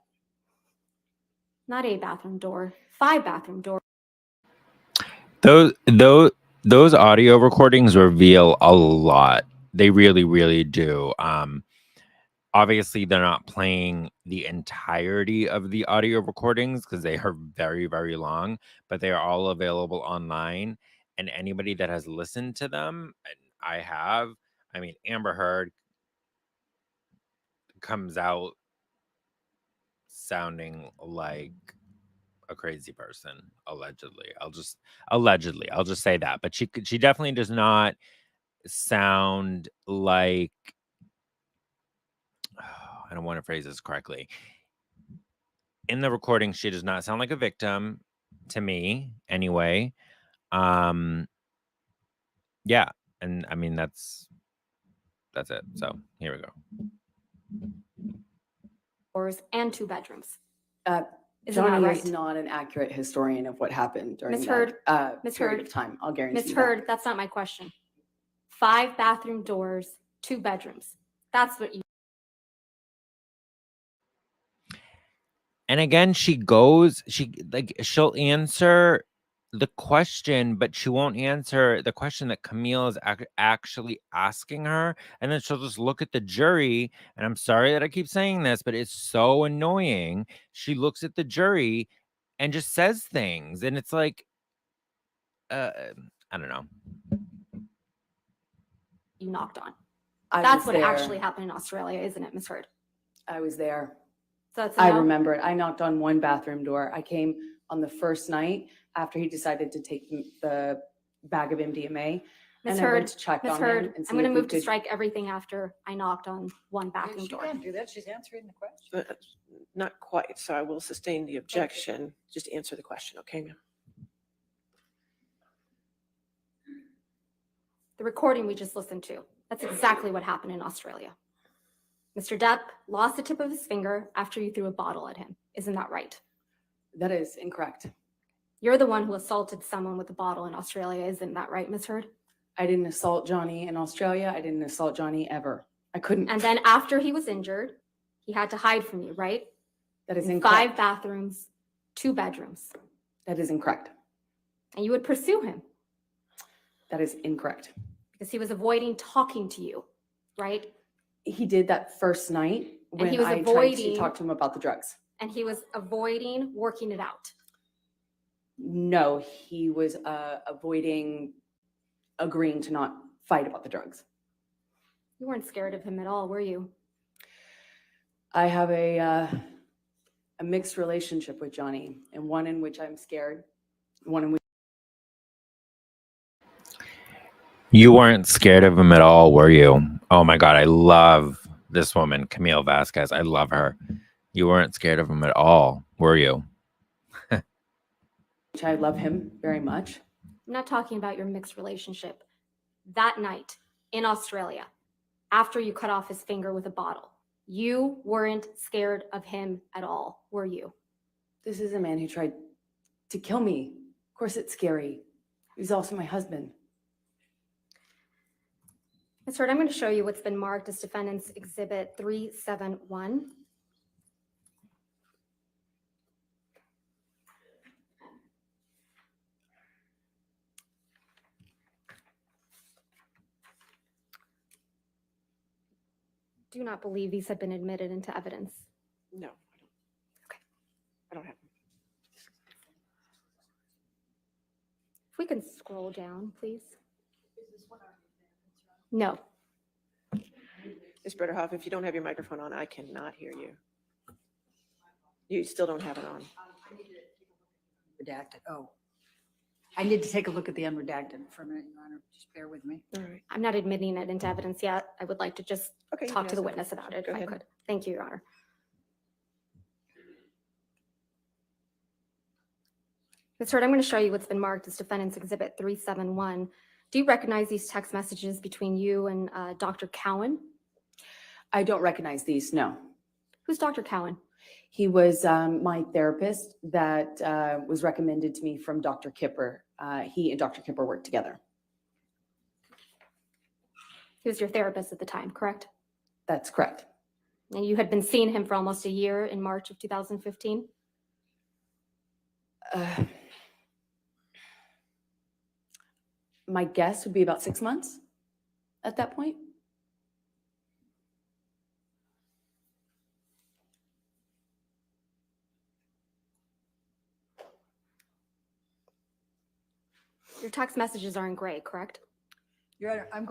Not a bathroom door, 5 bathroom doors. Those audio recordings reveal a lot. They really do. Obviously, they're not playing the entirety of the audio recordings because they are very long, but they are all available online. And anybody that has listened to them, and I have, I mean, Amber Heard comes out sounding like a crazy person, allegedly. I'll just say that. But she definitely does not sound like, I don't want to phrase this correctly. In the recording, she does not sound like a victim to me anyway. Yeah, and I mean that's it. So here we go. Doors and 2 bedrooms. Isn't Johnny that right? is not an accurate historian of what happened during Miss that Heard, period Heard, of time. I'll guarantee Miss you Heard, that's not my question. 5 bathroom doors, 2 bedrooms. That's what you. And again, she'll answer the question, but she won't answer the question that Camille is actually asking her. And then she'll just look at the jury. And I'm sorry that I keep saying this, but it's so annoying. She looks at the jury and just says things. And it's like, I don't know. You knocked on. I That's was what there. actually happened in Australia, isn't it, Miss Heard? I was there. So that's a I no? remember it. I knocked on 1 bathroom door. I came on the first night after he decided to take the bag of MDMA. Miss And I went Heard, to check Miss on Heard, him and see I'm going if to we move to could- strike everything after I knocked on 1 Yeah, bathroom she door. can't do that. She's answering the question. Not quite, so I will sustain the objection. Just answer the question, okay, ma'am? The recording we just listened to, that's exactly what happened in Australia. Mr. Depp lost the tip of his finger after you threw a bottle at him. Isn't that right? That is incorrect. You're the one who assaulted someone with a bottle in Australia. Isn't that right, Miss Heard? I didn't assault Johnny in Australia. I didn't assault Johnny ever. I couldn't. And then after he was injured, he had to hide from you, right? That is In incorrect. 5 bathrooms, 2 bedrooms. That is incorrect. And you would pursue him That is incorrect. because he was avoiding talking to you, right? He did that first night when he was I tried to avoiding- talk to him about the drugs. And he was avoiding working it out. No, he was avoiding agreeing to not fight about the drugs. You weren't scared of him at all, were you? I have a mixed relationship with Johnny, and one in which I'm scared, one in which You weren't scared of him at all, were you? Oh my God, I love this woman, Camille Vasquez. I love her. You weren't scared of him at all, were you? I love him very much. I'm not talking about your mixed relationship. That night in Australia, after you cut off his finger with a bottle, you weren't scared of him at all, were you? This is a man who tried to kill me. Of course, it's scary. He's also my husband. Ms. Heard, I'm going to show you what's been marked as Defendant's Exhibit 371. Do not believe these have been admitted into evidence. No. Okay. I don't have them. If we can scroll down, please. No. Ms. Bretterhoff, if you don't have your microphone on, I cannot hear you. You still don't have it on. Redacted. Oh. I need to take a look at the unredacted for a minute, Your Honor. Just bear with me. All right. I'm not admitting it into evidence yet. I would like to just Okay. talk to the yes, witness about it Go if I ahead. could. Thank you, Your Honor. Ms. Heard, I'm going to show you what's been marked as Defendant's Exhibit 371. Do you recognize these text messages between you and Dr. Cowan? I don't recognize these, no. Who's Dr. Cowan? He was my therapist that was recommended to me from Dr. Kipper. He and Dr. Kipper worked together. He was your therapist at the time, correct? That's correct. And you had been seeing him for almost a year in March of 2015? My guess would be about 6 months at that point. Your text messages are in gray, correct? Your Honor, I'm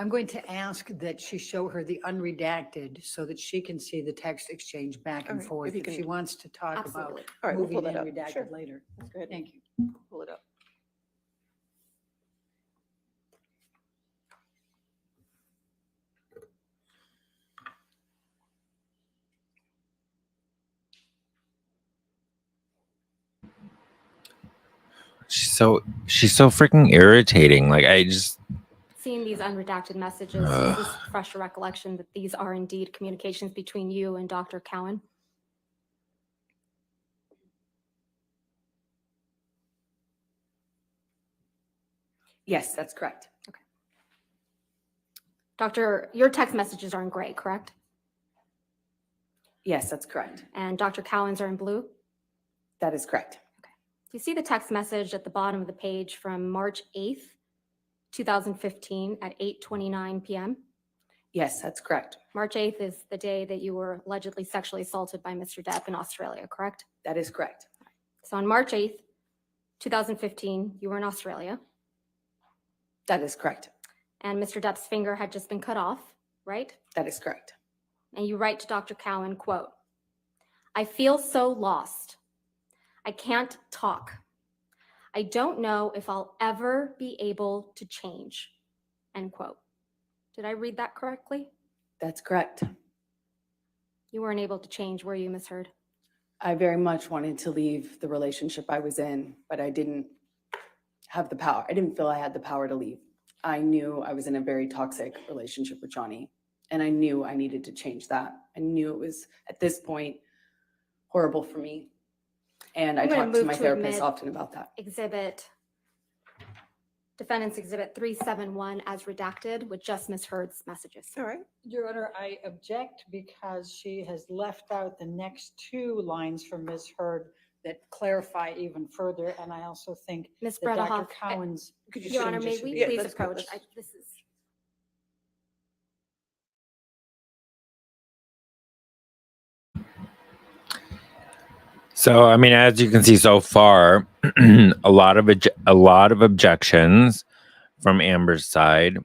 going to ask that she show her the unredacted so that she can see the text exchange back All and right, forth if you if she can- wants to talk about Absolutely. All right, we'll moving pull that in up. Sure. redacted later. Let's go ahead and Thank you. pull it up. She's so freaking irritating. Like I just Seeing these unredacted messages, does this refresh your recollection that these are indeed communications between you and Dr. Cowan? Yes, that's correct. Your text messages are in gray, correct? Yes, that's correct. And Dr. Cowan's are in blue? That is correct. Do you see the text message at the bottom of the page from March 8th, 2015 at 8:29 p.m.? Yes, that's correct. March 8th is the day that you were allegedly sexually assaulted by Mr. Depp in Australia, correct? That is correct. So on March 8th, 2015, you were in Australia, That is correct. and Mr. Depp's finger had just been cut off, right? That is correct. And you write to Dr. Cowan, quote, "I feel so lost. I can't talk. I don't know if I'll ever be able to change," end quote. Did I read that correctly? That's correct. You weren't able to change, were you, Ms. Heard? I very much wanted to leave the relationship I was in, but I didn't have the power. I didn't feel I had the power to leave. I knew I was in a very toxic relationship with Johnny, and I knew I needed to change that. I knew it was, at this point, horrible for me. And I I'm gonna talked to move my to therapist admit- often about that. Defendant's Exhibit 371 as redacted with just Ms. Heard's messages. All right. Your Honor, I object because she has left out the next two lines from Ms. Heard that clarify even further. And I also think Ms. that Dr. Bredehoff, Cowan's. Could you Your show- Honor, may changes should we be- Yeah, please let's go, approach? let's- This is. So I mean, as you can see so far, a lot of objections from Amber's side.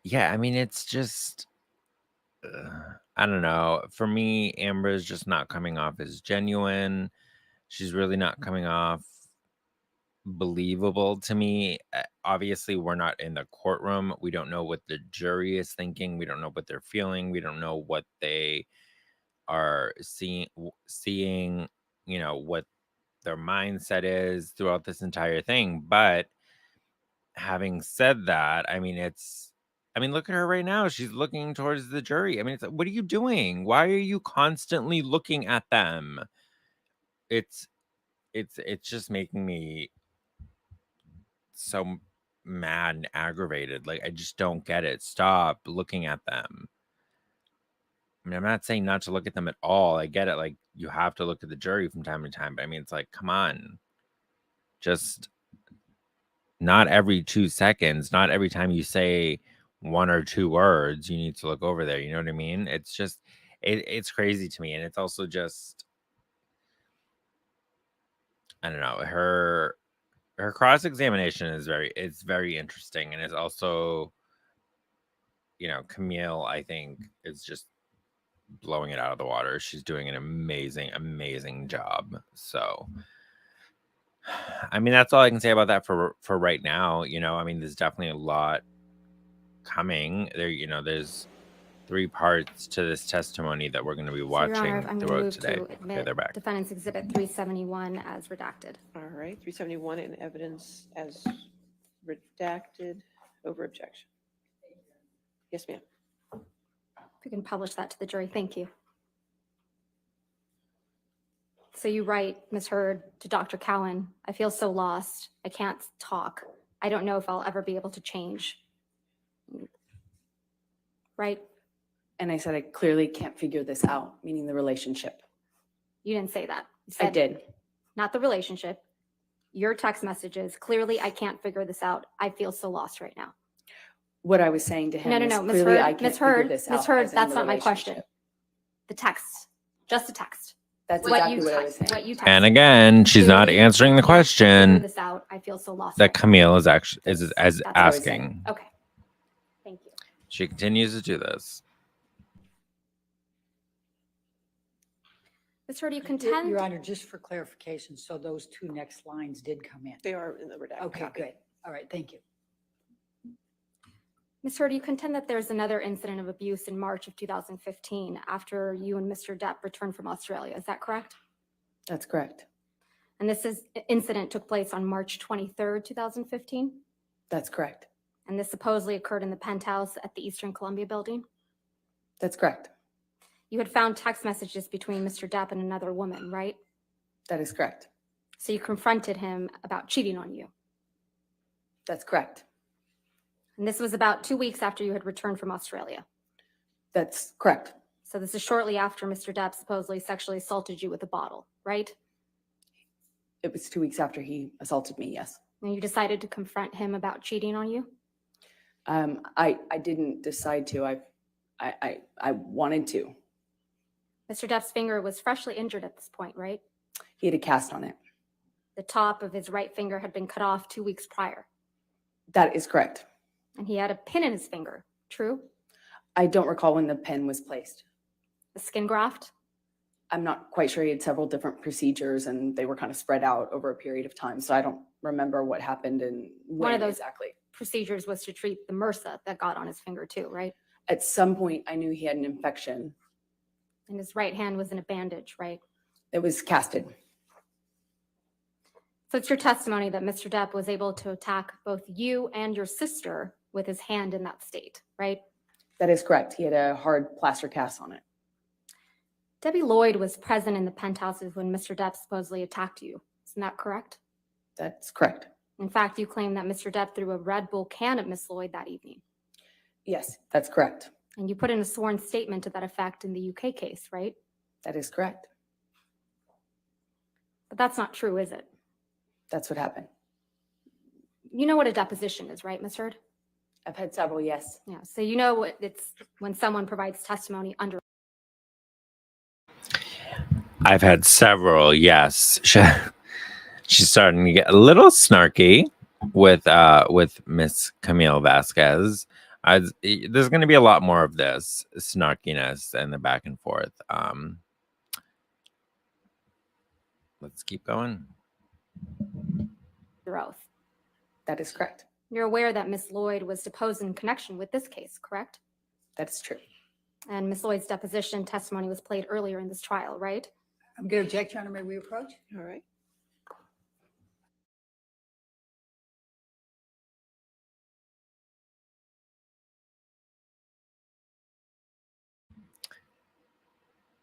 Yeah, I mean, it's just I don't know. For me, Amber's just not coming off as genuine. She's really not coming off believable to me. Obviously, we're not in the courtroom. We don't know what the jury is thinking. We don't know what they're feeling. We don't know what they are seeing, what their mindset is throughout this entire thing. But having said that, look at her right now. She's looking towards the jury. It's like, what are you doing? Why are you constantly looking at them? It's just making me so mad and aggravated. Like, I just don't get it. Stop looking at them. I'm not saying not to look at them at all. I get it. Like, you have to look at the jury from time to time. But it's like, come on. Just not every 2 seconds, not every time you say one or two words, you need to look over there. You know what I mean? It's just, it's crazy to me. And it's also just, I don't know. Her cross-examination is very interesting. And it's also, Camille, I think, is just blowing it out of the water. She's doing an amazing job. So, that's all I can say about that for right now. There's definitely a lot coming there. There's 3 parts to this testimony that we're going to be So, Your watching Honor, I'm going to throughout move today. to Okay, admit they're back. Defendant's Exhibit 371 as redacted. All right, 371 in evidence as redacted, over objection. Yes, ma'am. If you can publish that to the jury, thank you. So you write, Ms. Heard, to Dr. Cowan, I feel so lost. I can't talk. I don't know if I'll ever be able to change. Right? And I said, I clearly can't figure this out, meaning the relationship. You didn't say that. You I said did. not the relationship. Your text messages, clearly I can't figure this out. I feel so lost right now. What I was saying to him is No, Ms. clearly I Heard, can't Ms. figure Heard, this Ms. out. Heard, as in that's the not my question. relationship. The text, just the text. That's What exactly you what I was text, saying. what you text. And again, she's not Clearly, answering the I can't figure question this out. I feel so lost. that right now. Camille is actually is That's what I was saying. asking. Okay. Thank you. She continues to do this. Ms. Heard, you Your contend? Your Honor, just for clarification, so those 2 next lines did come in? They are in the redacted Okay, copy. good. All right, thank you. Ms. Heard, you contend that there's another incident of abuse in March of 2015 after you and Mr. Depp returned from Australia. Is that correct? That's correct. And this incident took place on March 23rd, 2015? That's correct. And this supposedly occurred in the penthouse at the Eastern Columbia building? That's correct. You had found text messages between Mr. Depp and another woman, right? That is correct. So you confronted him about cheating on you. That's correct. And this was about 2 weeks after you had returned from Australia. That's correct. So this is shortly after Mr. Depp supposedly sexually assaulted you with a bottle, right? It was 2 weeks after he assaulted me, yes. And you decided to confront him about cheating on you? I didn't decide to. I wanted to. Mr. Depp's finger was freshly injured at this point, right? He had a cast on it. The top of his right finger had been cut off 2 weeks prior, That is correct. and he had a pin in his finger, true? I don't recall when the pen was placed. The skin graft? I'm not quite sure. He had several different procedures and they were kind of spread out over a period of time. So I don't remember what happened and One when of those exactly. procedures was to treat the MRSA that got on his finger too, right? At some point, I knew he had an infection. And his right hand was in a bandage, right? It was casted. So it's your testimony that Mr. Depp was able to attack both you and your sister with his hand in that state, right? That is correct. He had a hard plaster cast on it. Debbie Lloyd was present in the penthouses when Mr. Depp supposedly attacked you. Isn't that correct? That's correct. In fact, you claim that Mr. Depp threw a Red Bull can at Miss Lloyd that evening. Yes, that's correct. And you put in a sworn statement to that effect in the UK case, right? That is correct. But that's not true, is it? That's what happened. You know what a deposition is, right, Ms. Heard? I've had several, yes. Yeah, so you know what it's when someone provides testimony under. I've had several, yes. She's starting to get a little snarky with Miss Camille Vasquez. There's going to be a lot more of this snarkiness and the back and forth. let's keep going. Your oath. That is correct. You're aware that Miss Lloyd was deposed in connection with this case, correct? That is true. And Miss Lloyd's deposition testimony was played earlier in this trial, right? I'm going to object, Your Honor. May we approach? All right.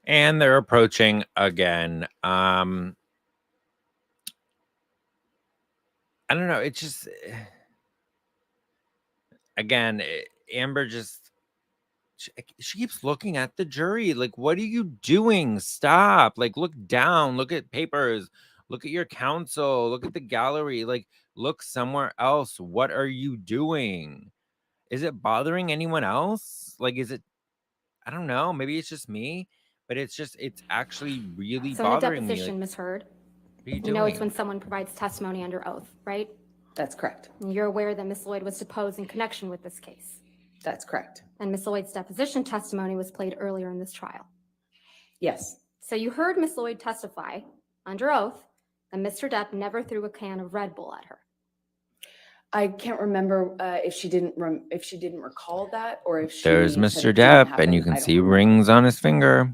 And they're approaching again. I don't know. It just, again, Amber just, she keeps looking at the jury. Like, what are you doing? Stop. Like, look down, look at papers, look at your counsel, look at the gallery, like, look somewhere else. What are you doing? Is it bothering anyone else? Like, is it, I don't know. Maybe it's just me, but it's actually really So in a bothering me. deposition, Like, Ms. Heard, what are you you doing? know it's when someone provides testimony under oath, right? That's correct. And you're aware that Miss Lloyd was deposed in connection with this case. That's correct. And Miss Lloyd's deposition testimony was played earlier in this trial. Yes. So you heard Miss Lloyd testify under oath that Mr. Depp never threw a can of Red Bull at her. I can't remember if she didn't recall that, or if she There's said Mr. it didn't Depp, happen. and you can I don't see remember. rings on his finger.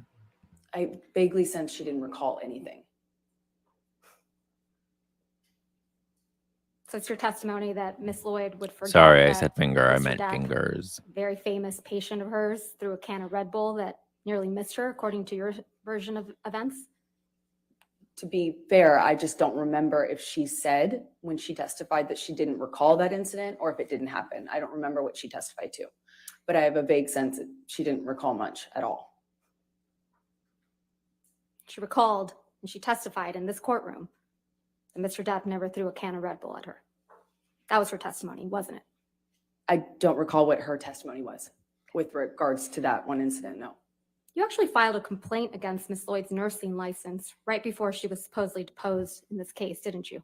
I vaguely sense she didn't recall anything. So it's your testimony that Miss Lloyd would forget. Sorry, I that said finger. I Mr. meant Depp, fingers. a very famous patient of hers, threw a can of Red Bull that nearly missed her, according to your version of events. To be fair, I just don't remember if she said when she testified that she didn't recall that incident or if it didn't happen. I don't remember what she testified to, but I have a vague sense that she didn't recall much at all. She recalled and she testified in this courtroom that Mr. Depp never threw a can of Red Bull at her. That was her testimony, wasn't it? I don't recall what her testimony was with regards to that one incident, no. You actually filed a complaint against Miss Lloyd's nursing license right before she was supposedly deposed in this case, didn't you?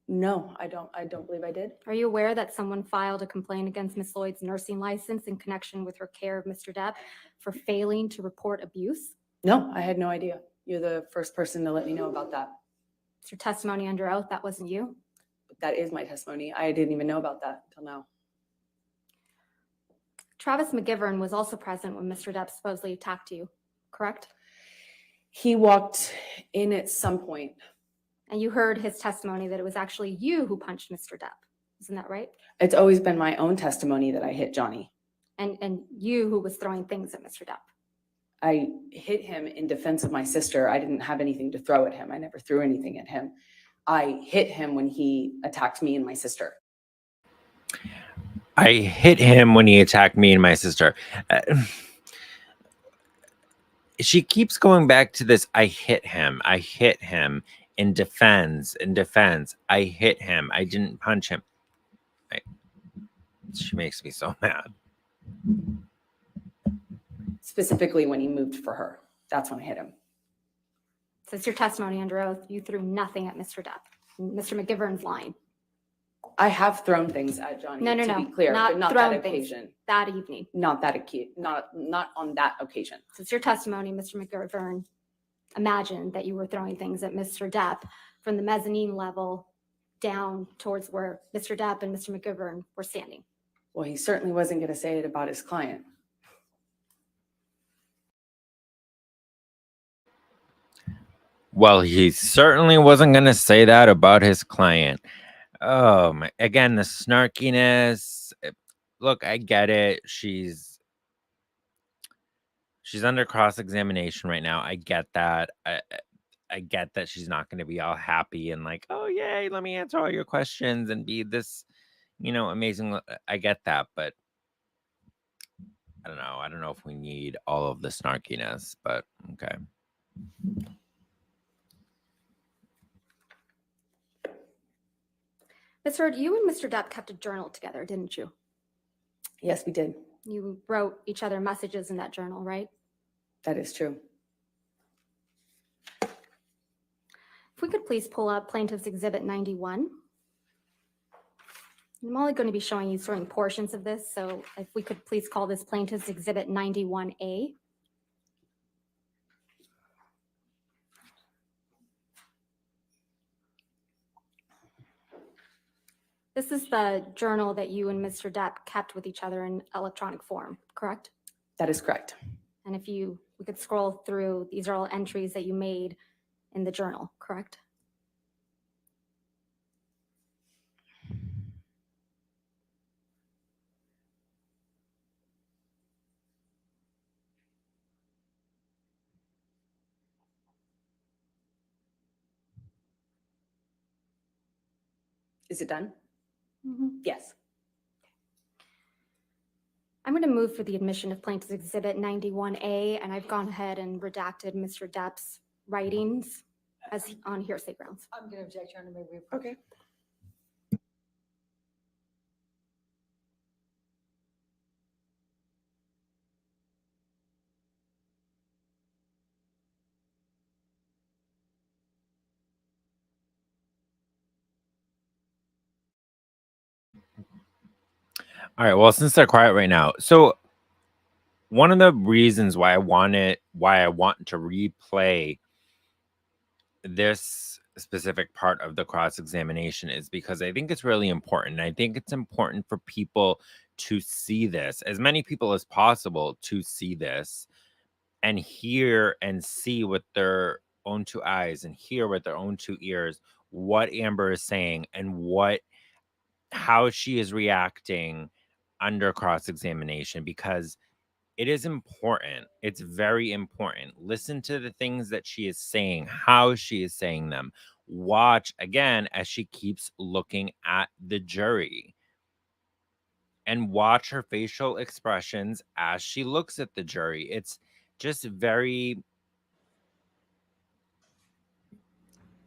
No, I don't believe I did. Are you aware that someone filed a complaint against Miss Lloyd's nursing license in connection with her care of Mr. Depp for failing to report abuse? No, I had no idea. You're the first person to let me know about that. It's your testimony under oath, that wasn't you? That is my testimony. I didn't even know about that until now. Travis McGivern was also present when Mr. Depp supposedly attacked you, correct? He walked in at some point. And you heard his testimony that it was actually you who punched Mr. Depp. Isn't that right? It's always been my own testimony that I hit Johnny. And you who was throwing things at Mr. Depp. I hit him in defense of my sister. I didn't have anything to throw at him. I never threw anything at him. I hit him when he attacked me and my sister. I hit him when he attacked me and my sister. She keeps going back to this. I hit him in defense. I hit him. I didn't punch him. She makes me so mad. Specifically when he moved for her. That's when I hit him. So it's your testimony under oath. You threw nothing at Mr. Depp. Mr. McGivern's lying. I have thrown things at Johnny, No, to be clear, not but not that thrown things. occasion. That evening. Not on that occasion. So it's your testimony, Mr. McGivern imagined that you were throwing things at Mr. Depp from the mezzanine level down towards where Mr. Depp and Mr. McGivern were standing. Well, he certainly wasn't going to say it about his client. Well, he certainly wasn't going to say that about his client. Oh, again, the snarkiness. Look, I get it. She's under cross-examination right now. I get that. I get that she's not going to be all happy and like, oh, yay, let me answer all your questions and be this, amazing. I get that, but I don't know. I don't know if we need all of the snarkiness, but okay. Ms. Heard, you and Mr. Depp kept a journal together, didn't you? Yes, we did. You wrote each other messages in that journal, right? That is true. If we could please pull up Plaintiff's Exhibit 91. I'm only going to be showing you certain portions of this, so if we could please call this Plaintiff's Exhibit 91A. This is the journal that you and Mr. Depp kept with each other in electronic form, correct? That is correct. And if we could scroll through, these are all entries that you made in the journal, correct? Is it done? Mhm. Yes. I'm going to move for the admission of Plaintiff's Exhibit 91A, and I've gone ahead and redacted Mr. Depp's writings as on hearsay grounds. I'm going to object, Your Honor, may we? Okay. All right. Well, since they're quiet right now, so one of the reasons why I want to replay this specific part of the cross-examination is because I think it's really important. I think it's important for people to see this, as many people as possible to see this and hear and see with their own two eyes and hear with their own two ears what Amber is saying and how she is reacting under cross-examination, because it is important. It's very important. Listen to the things that she is saying, how she is saying them. Watch again as she keeps looking at the jury, and watch her facial expressions as she looks at the jury. It's just very,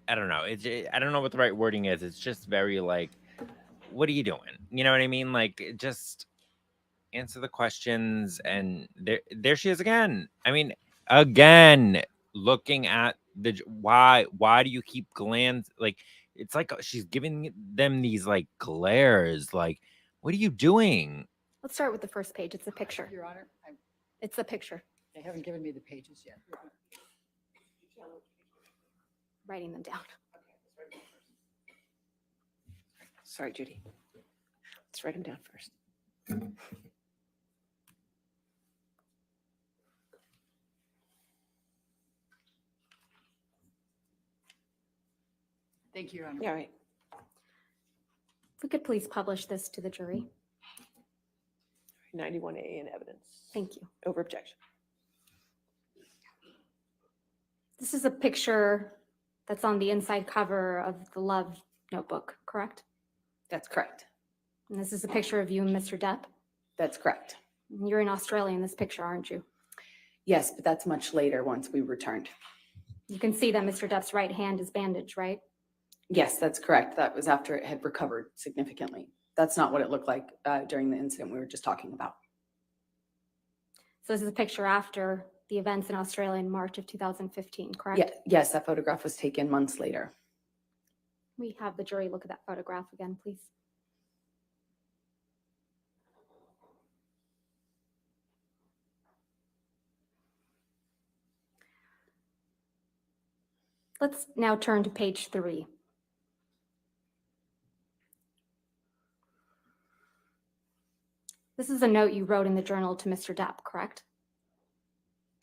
I don't know. I don't know what the right wording is. It's just very like, what are you doing? You know what I mean? Like, just answer the questions. And there she is again. I mean, again, looking at why do you keep like, it's like she's giving them these like glares. Like, what are you doing? Let's start with the first page. It's a picture. Your Honor, It's a picture. they haven't given me the pages yet. Your Honor. Writing them down. Sorry, Judy. Let's write them down first. Thank you, Your Honor. Yeah, all right. If we could please publish this to the jury. 91A in evidence. Thank you. Over objection. This is a picture that's on the inside cover of the Love Notebook, correct? That's correct. And this is a picture of you and Mr. Depp. That's correct. You're in Australia in this picture, aren't you? Yes, but that's much later once we returned. You can see that Mr. Depp's right hand is bandaged, right? Yes, that's correct. That was after it had recovered significantly. That's not what it looked like during the incident we were just talking about. So this is a picture after the events in Australia in March of 2015, correct? Yeah, yes, that photograph was taken months later. We have the jury look at that photograph again, please. Let's now turn to page 3. This is a note you wrote in the journal to Mr. Depp, correct?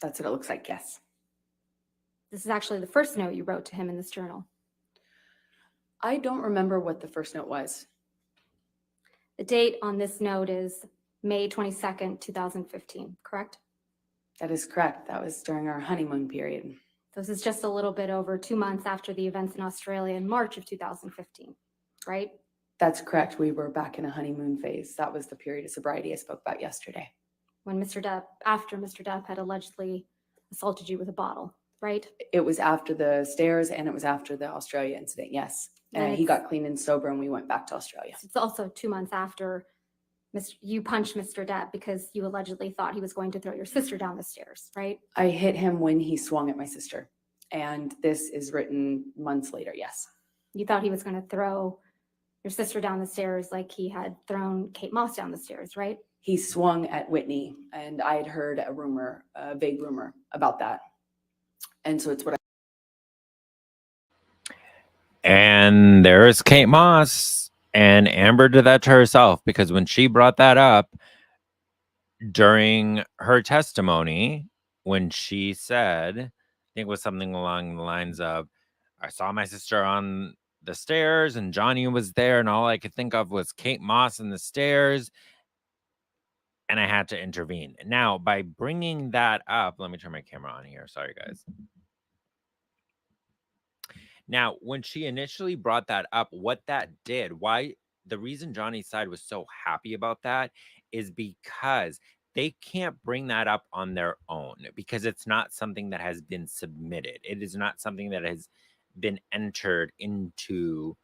That's what it looks like, yes. This is actually the first note you wrote to him in this journal. I don't remember what the first note was. The date on this note is May 22nd, 2015, correct? That is correct. That was during our honeymoon period. This is just a little bit over 2 months after the events in Australia in March of 2015, right? That's correct. We were back in a honeymoon phase. That was the period of sobriety I spoke about yesterday. When after Mr. Depp had allegedly assaulted you with a bottle, right? It was after the stairs and it was after the Australia incident, yes. And And he it's- got clean and sober and we went back to Australia. It's also 2 months after you punched Mr. Depp because you allegedly thought he was going to throw your sister down the stairs, right? I hit him when he swung at my sister. And this is written months later, yes. You thought he was going to throw your sister down the stairs like he had thrown Kate Moss down the stairs, right? He swung at Whitney and I had heard a vague rumor about that. And so it's what And there's Kate Moss. And Amber did that to herself because when she brought that up during her testimony, when she said, I think it was something along the lines of, I saw my sister on the stairs and Johnny was there, and all I could think of was Kate Moss in the stairs, and I had to intervene. Now, by bringing that up, let me turn my camera on here. Sorry, guys. Now, when she initially brought that up, what that did, why the reason Johnny's side was so happy about that is because they can't bring that up on their own because it's not something that has been submitted. It is not something that has been entered into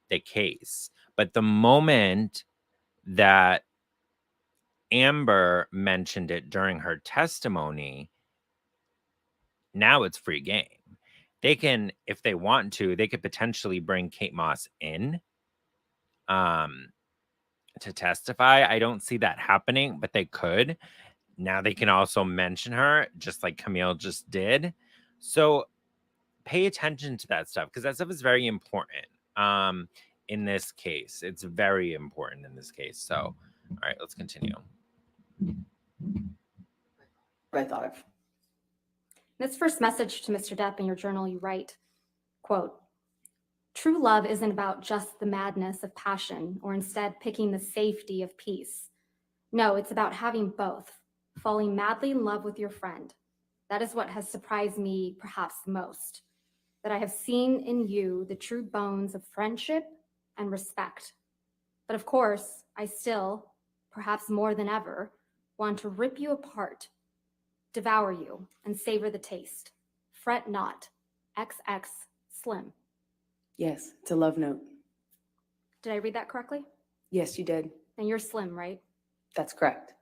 the case. But the moment that Amber mentioned it during her testimony, now it's free game. They can, if they want to, they could potentially bring Kate Moss in to testify. I don't see that happening, but they could. Now they can also mention her, just like Camille just did. So pay attention to that stuff because that stuff is very important in this case. It's very important in this case. So, all right, let's continue. I thought of. In this first message to Mr. Depp in your journal, you write, quote, "True love isn't about just the madness of passion or instead picking the safety of peace. No, it's about having both, falling madly in love with your friend. That is what has surprised me perhaps the most, that I have seen in you the true bones of friendship and respect. But of course, I still, perhaps more than ever, want to rip you apart, devour you, and savor the taste. Fret not. XX Slim." Yes, it's a love note. Did I read that correctly? Yes, you did. And you're Slim, right? That's correct.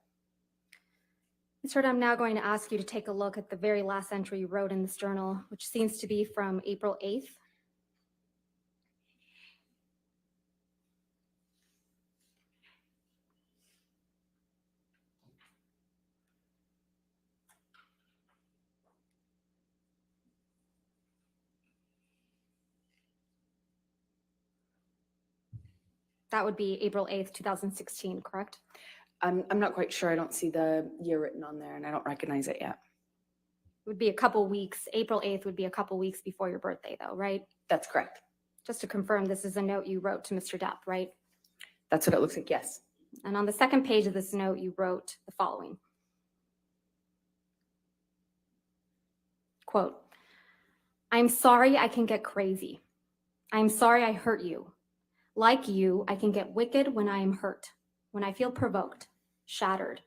Ms. Hurd, I'm now going to ask you to take a look at the very last entry you wrote in this journal, which seems to be from April 8th. That would be April 8th, 2016, correct? I'm not quite sure. I don't see the year written on there and I don't recognize it yet. It would be a couple weeks. April 8th would be a couple weeks before your birthday, though, right? That's correct. Just to confirm, this is a note you wrote to Mr. Depp, right? That's what it looks like, yes. And on the second page of this note, you wrote the following. Quote, "I'm sorry I can get crazy. I'm sorry I hurt you. Like you, I can get wicked when I am hurt, when I feel provoked, shattered.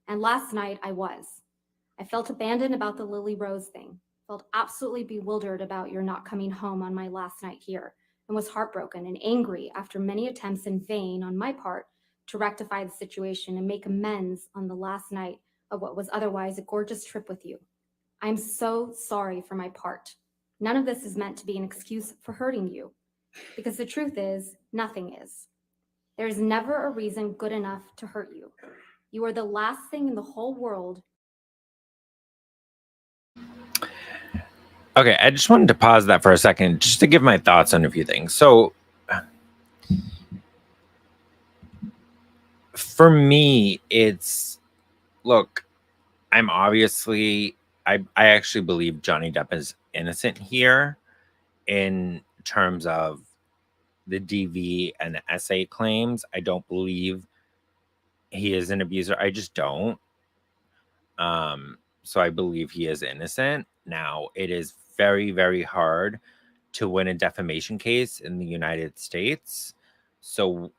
And last night I was. I felt abandoned about the Lily Rose thing, felt absolutely bewildered about your not coming home on my last night here, and was heartbroken and angry after many attempts in vain on my part to rectify the situation and make amends on the last night of what was otherwise a gorgeous trip with you. I'm so sorry for my part. None of this is meant to be an excuse for hurting you, because the truth is, nothing is. There is never a reason good enough to hurt you. You are the last thing in the whole world." Okay, I just wanted to pause that for a second just to give my thoughts on a few things. So, for me, it's, look, I'm obviously, I actually believe Johnny Depp is innocent here in terms of the DV and SA claims. I don't believe he is an abuser. I just don't. So I believe he is innocent. Now, it is very, very hard to win a defamation case in the United States. So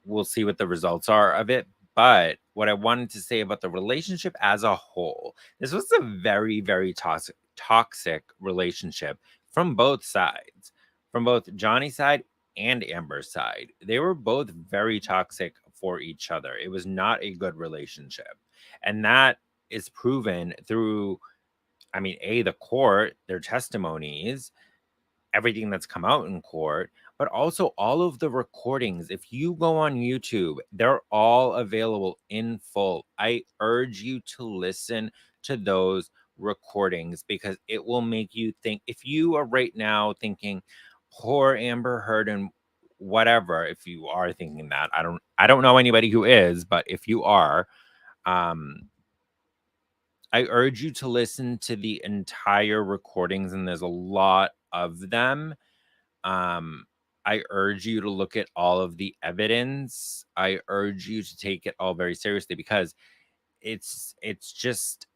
we'll see what the results are of it. But what I wanted to say about the relationship as a whole, this was a very, very toxic relationship from both sides, from both Johnny's side and Amber's side. They were both very toxic for each other. It was not a good relationship. And that is proven through, I mean, the court, their testimonies, everything that's come out in court, but also all of the recordings. If you go on YouTube, they're all available in full. I urge you to listen to those recordings because it will make you think. If you are right now thinking, poor Amber Heard and whatever, if you are thinking that, I don't know anybody who is, but if you are, I urge you to listen to the entire recordings, and there's a lot of them. I urge you to look at all of the evidence. I urge you to take it all very seriously, because it's just,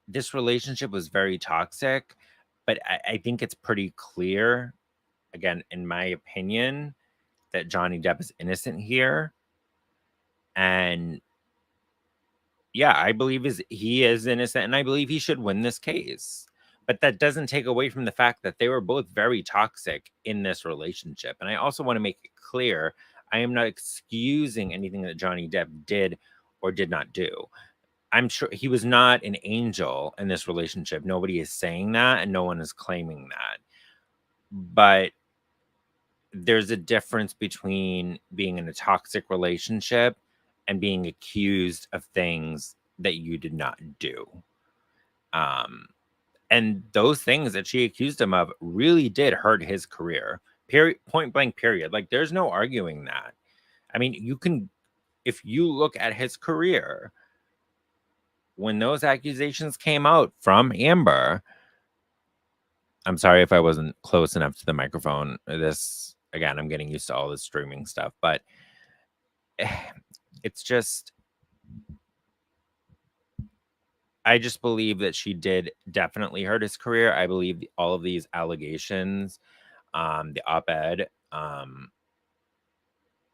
this relationship was very toxic, but I think it's pretty clear, again, in my opinion, that Johnny Depp is innocent here. And yeah, I believe he is innocent, and I believe he should win this case. But that doesn't take away from the fact that they were both very toxic in this relationship. And I also want to make it clear, I am not excusing anything that Johnny Depp did or did not do. I'm sure he was not an angel in this relationship. Nobody is saying that, and no one is claiming that. But there's a difference between being in a toxic relationship and being accused of things that you did not do. And those things that she accused him of really did hurt his career. Period, point blank, period. Like, there's no arguing that. I mean, you can, if you look at his career, when those accusations came out from Amber, I'm sorry if I wasn't close enough to the microphone. This, again, I'm getting used to all this streaming stuff, but it's just, I just believe that she did definitely hurt his career. I believe all of these allegations, the op-ed,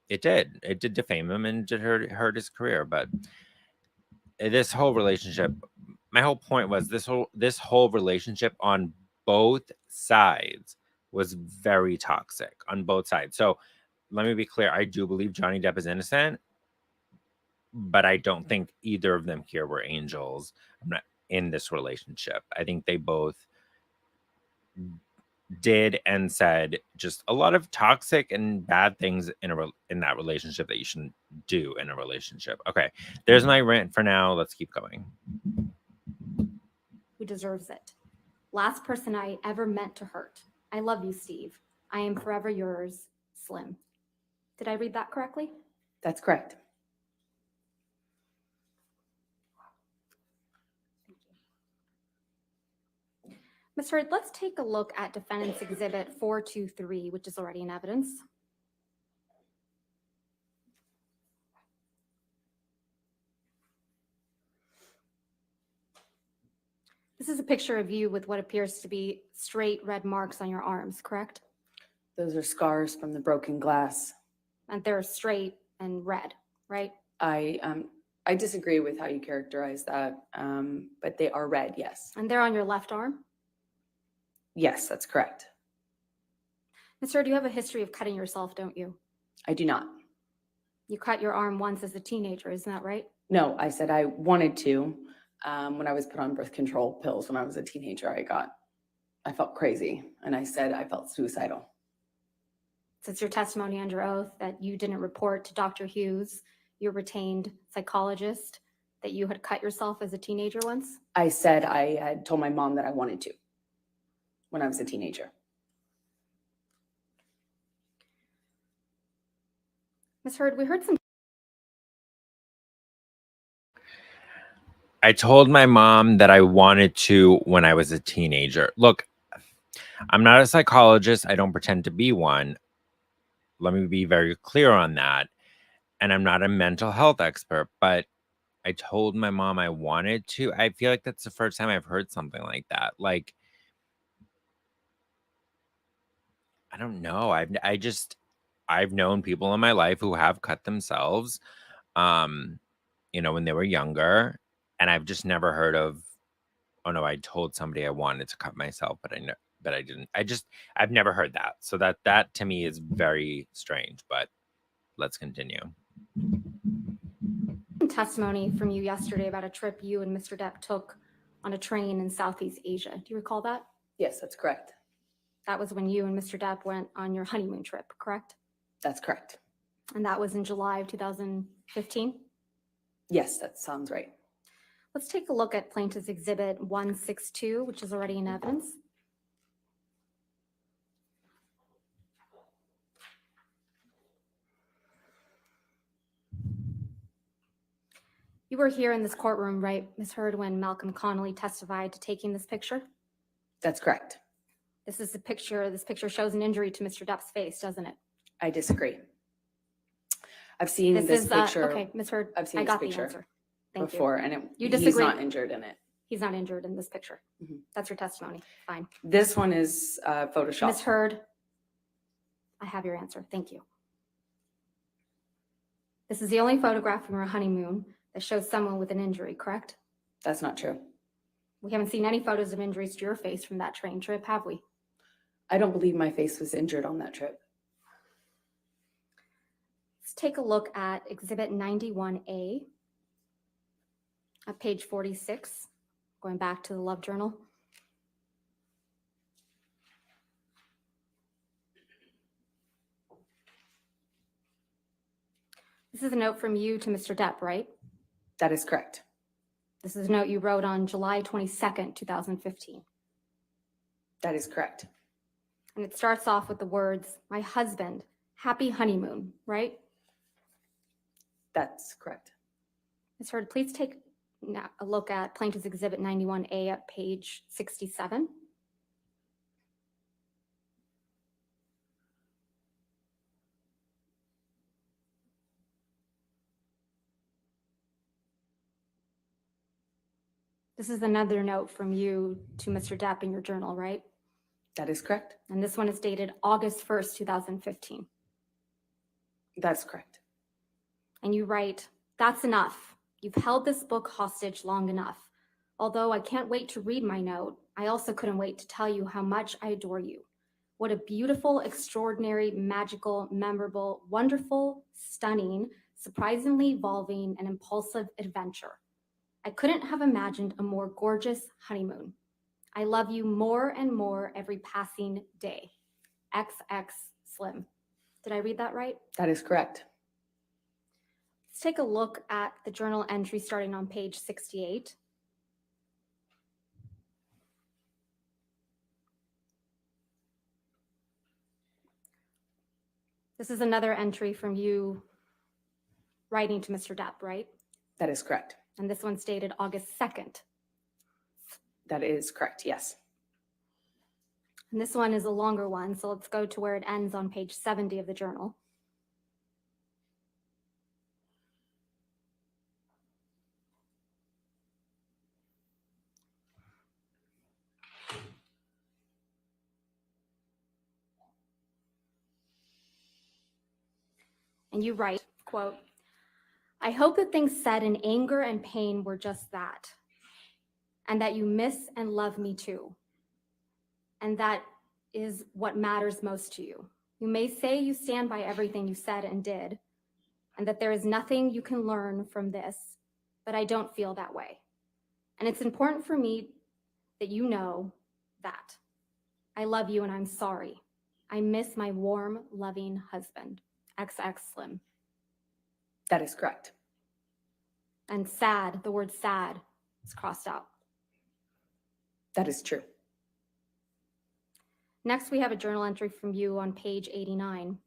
it did defame him and did hurt his career. But this whole relationship, my whole point was this whole relationship on both sides was very toxic on both sides. So let me be clear. I do believe Johnny Depp is innocent, but I don't think either of them here were angels. I'm not in this relationship. I think they both did and said just a lot of toxic and bad things in that relationship that you shouldn't do in a relationship. Okay, there's my rant for now. Let's keep going. Who deserves it? Last person I ever meant to hurt. I love you, Steve. I am forever yours, Slim. Did I read that correctly? That's correct. Ms. Heard, let's take a look at Defendant's Exhibit 423, which is already in evidence. This is a picture of you with what appears to be straight red marks on your arms, correct? Those are scars from the broken glass. And they're straight and red, right? I disagree with how you characterize that, but they are red, yes. And they're on your left arm? Yes, that's correct. Ms. Heard, you have a history of cutting yourself, don't you? I do not. You cut your arm once as a teenager, isn't that right? No, I said I wanted to. When I was put on birth control pills when I was a teenager, I felt crazy, and I said I felt suicidal. Since your testimony under oath that you didn't report to Dr. Hughes, your retained psychologist, that you had cut yourself as a teenager once? I said I had told my mom that I wanted to when I was a teenager. Ms. Heard, we heard some. I told my mom that I wanted to when I was a teenager. Look, I'm not a psychologist. I don't pretend to be one. Let me be very clear on that. And I'm not a mental health expert, but I told my mom I wanted to. I feel like that's the first time I've heard something like that. Like, I don't know. I've known people in my life who have cut themselves, when they were younger. And I've just never heard of, oh no, I told somebody I wanted to cut myself, but I didn't. I've never heard that. So that to me is very strange, but let's continue. Testimony from you yesterday about a trip you and Mr. Depp took on a train in Southeast Asia. Do you recall that? Yes, that's correct. That was when you and Mr. Depp went on your honeymoon trip, correct? That's correct. And that was in July of 2015? Yes, that sounds right. Let's take a look at Plaintiff's Exhibit 162, which is already in evidence. You were here in this courtroom, right, Ms. Heard, when Malcolm Connolly testified to taking this picture? That's correct. This is the picture. This picture shows an injury to Mr. Depp's face, doesn't it? I disagree. I've seen this picture okay, Ms. Heard. I've seen I this got the picture answer. Thank before, you. and You he's disagree. not injured in it. He's not injured in this picture. Mhm. That's your testimony. Fine. This one is Ms. Photoshop. Heard, I have your answer. Thank you. This is the only photograph from your honeymoon that shows someone with an injury, correct? That's not true. We haven't seen any photos of injuries to your face from that train trip, have we? I don't believe my face was injured on that trip. Let's take a look at Exhibit 91A at page 46, going back to the Love Journal. This is a note from you to Mr. Depp, right? That is correct. This is a note you wrote on July 22nd, 2015. That is correct. And it starts off with the words, "My husband, happy honeymoon," right? That's correct. Ms. Heard, please take a look at Plaintiff's Exhibit 91A at page 67. This is another note from you to Mr. Depp in your journal, right? That is correct. And this one is dated August 1st, 2015. That's correct. And you write, "That's enough. You've held this book hostage long enough. Although I can't wait to read my note, I also couldn't wait to tell you how much I adore you. What a beautiful, extraordinary, magical, memorable, wonderful, stunning, surprisingly evolving, and impulsive adventure. I couldn't have imagined a more gorgeous honeymoon. I love you more and more every passing day. XX Slim." Did I read that right? That is correct. Let's take a look at the journal entry starting on page 68. This is another entry from you writing to Mr. Depp, right? That is correct. And this one's dated August 2nd. That is correct. Yes. And this one is a longer one, so let's go to where it ends on page 70 of the journal. And you write, quote, "I hope that things said in anger and pain were just that, and that you miss and love me too. And that is what matters most to you. You may say you stand by everything you said and did, and that there is nothing you can learn from this, but I don't feel that way. And it's important for me that you know that. I love you and I'm sorry. I miss my warm, loving husband, XX Slim." That is correct. And sad, the word sad is crossed out. That is true. Next, we have a journal entry from you on page 89.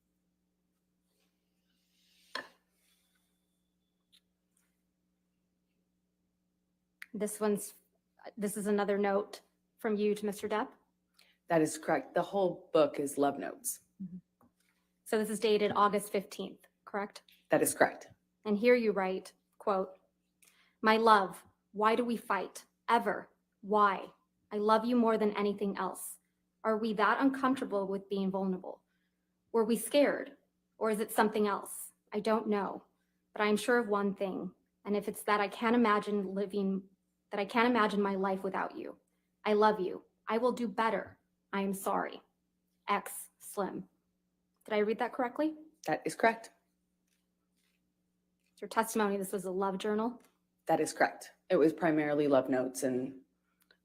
This is another note from you to Mr. Depp. That is correct. The whole book is love notes. So this is dated August 15th, correct? That is correct. And here you write, quote, "My love, why do we fight? Ever? Why? I love you more than anything else. Are we that uncomfortable with being vulnerable? Were we scared? Or is it something else? I don't know. But I am sure of one thing, and if it's that I can't imagine my life without you. I love you. I will do better. I am sorry. X Slim." Did I read that correctly? That is correct. Your testimony, this was a love journal. That is correct. It was primarily love notes and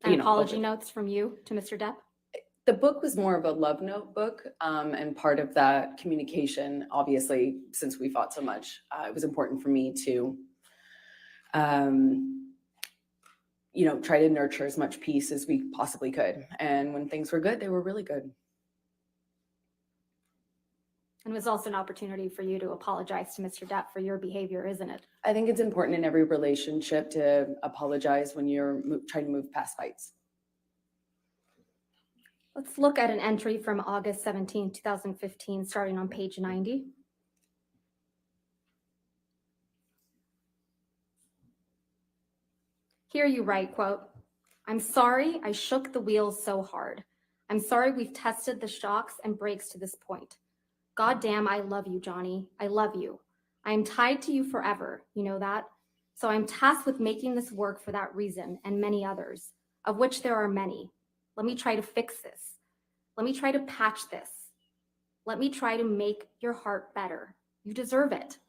And you know, apology over- notes from you to Mr. Depp. The book was more of a love note book, and part of that communication, obviously, since we fought so much, it was important for me to, try to nurture as much peace as we possibly could. And when things were good, they were really good. And it was also an opportunity for you to apologize to Mr. Depp for your behavior, isn't it? I think it's important in every relationship to apologize when you're trying to move past fights. Let's look at an entry from August 17, 2015, starting on page 90. Here you write, quote, "I'm sorry I shook the wheels so hard. I'm sorry we've tested the shocks and brakes to this point. God damn, I love you, Johnny. I love you. I am tied to you forever. You know that? So I'm tasked with making this work for that reason and many others, of which there are many. Let me try to fix this. Let me try to patch this. Let me try to make your heart better. You deserve it.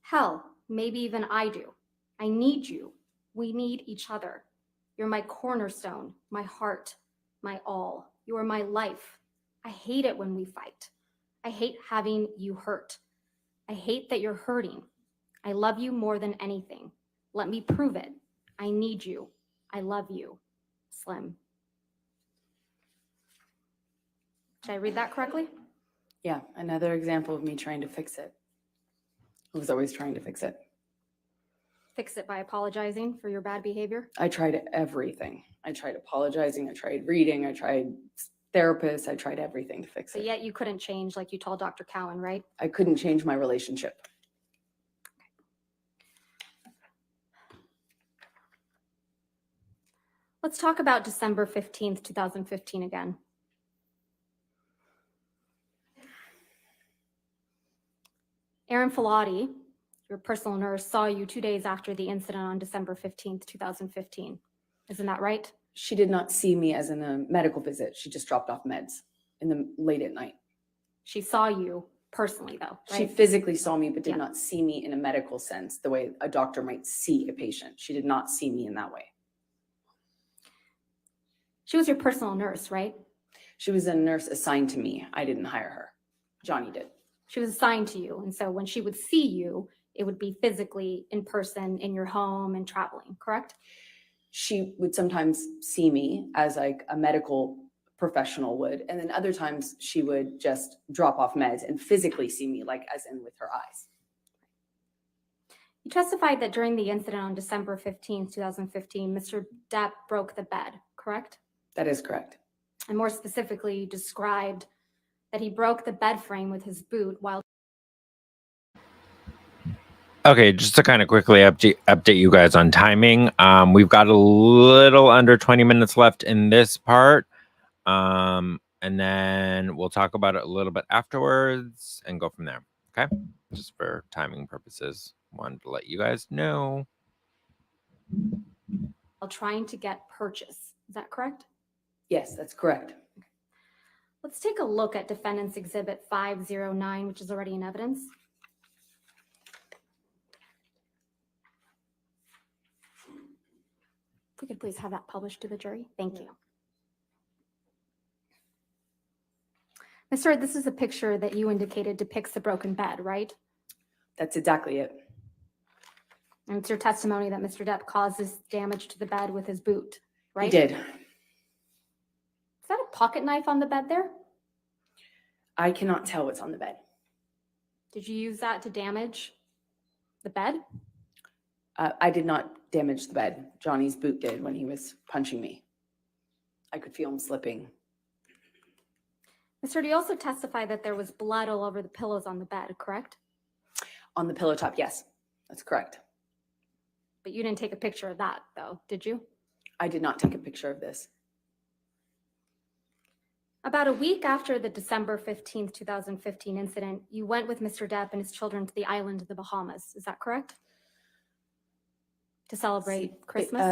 Hell, maybe even I do. I need you. We need each other. You're my cornerstone, my heart, my all. You are my life. I hate it when we fight. I hate having you hurt. I hate that you're hurting. I love you more than anything. Let me prove it. I need you. I love you. Slim." Did I read that correctly? Yeah, another example of me trying to fix it. I was always trying to fix it. Fix it by apologizing for your bad behavior? I tried everything. I tried apologizing. I tried reading. I tried therapists. I tried everything to fix But it. yet you couldn't change like you told Dr. Cowan, right? I couldn't change my relationship. Let's talk about December 15th, 2015 again. Erin Filati, your personal nurse, saw you 2 days after the incident on December 15th, 2015. Isn't that right? She did not see me as in a medical visit. She just dropped off meds in the late at night. She saw you personally, though, She right? physically saw me, but did Yeah. not see me in a medical sense, the way a doctor might see a patient. She did not see me in that way. She was your personal nurse, right? She was a nurse assigned to me. I didn't hire her. Johnny did. She was assigned to you. And so when she would see you, it would be physically in person in your home and traveling, correct? She would sometimes see me as like a medical professional would, and then other times she would just drop off meds and physically see me, like as in with her eyes. You testified that during the incident on December 15th, 2015, Mr. Depp broke the bed, correct? That is correct. And more specifically, you described that he broke the bed frame with his boot while. Okay, just to kind of quickly update you guys on timing. We've got a little under 20 minutes left in this part. And then we'll talk about it a little bit afterwards and go from there. Okay, just for timing purposes, wanted to let you guys know. While trying to get purchase. Is that correct? Yes, that's correct. Let's take a look at Defendant's Exhibit 509, which is already in evidence. If we could please have that published to the jury. Thank you. Ms. Hurd, this is a picture that you indicated depicts the broken bed, right? That's exactly it. And it's your testimony that Mr. Depp caused this damage to the bed with his boot, right? He did. Is that a pocket knife on the bed there? I cannot tell what's on the bed. Did you use that to damage the bed? I did not damage the bed. Johnny's boot did when he was punching me. I could feel him slipping. Mr. You also testified that there was blood all over the pillows on the bed, correct? On the pillow top, yes, that's correct. But you didn't take a picture of that, though, did you? I did not take a picture of this. About a week after the December 15th, 2015 incident, you went with Mr. Depp and his children to the island of the Bahamas. Is that correct? To celebrate Christmas?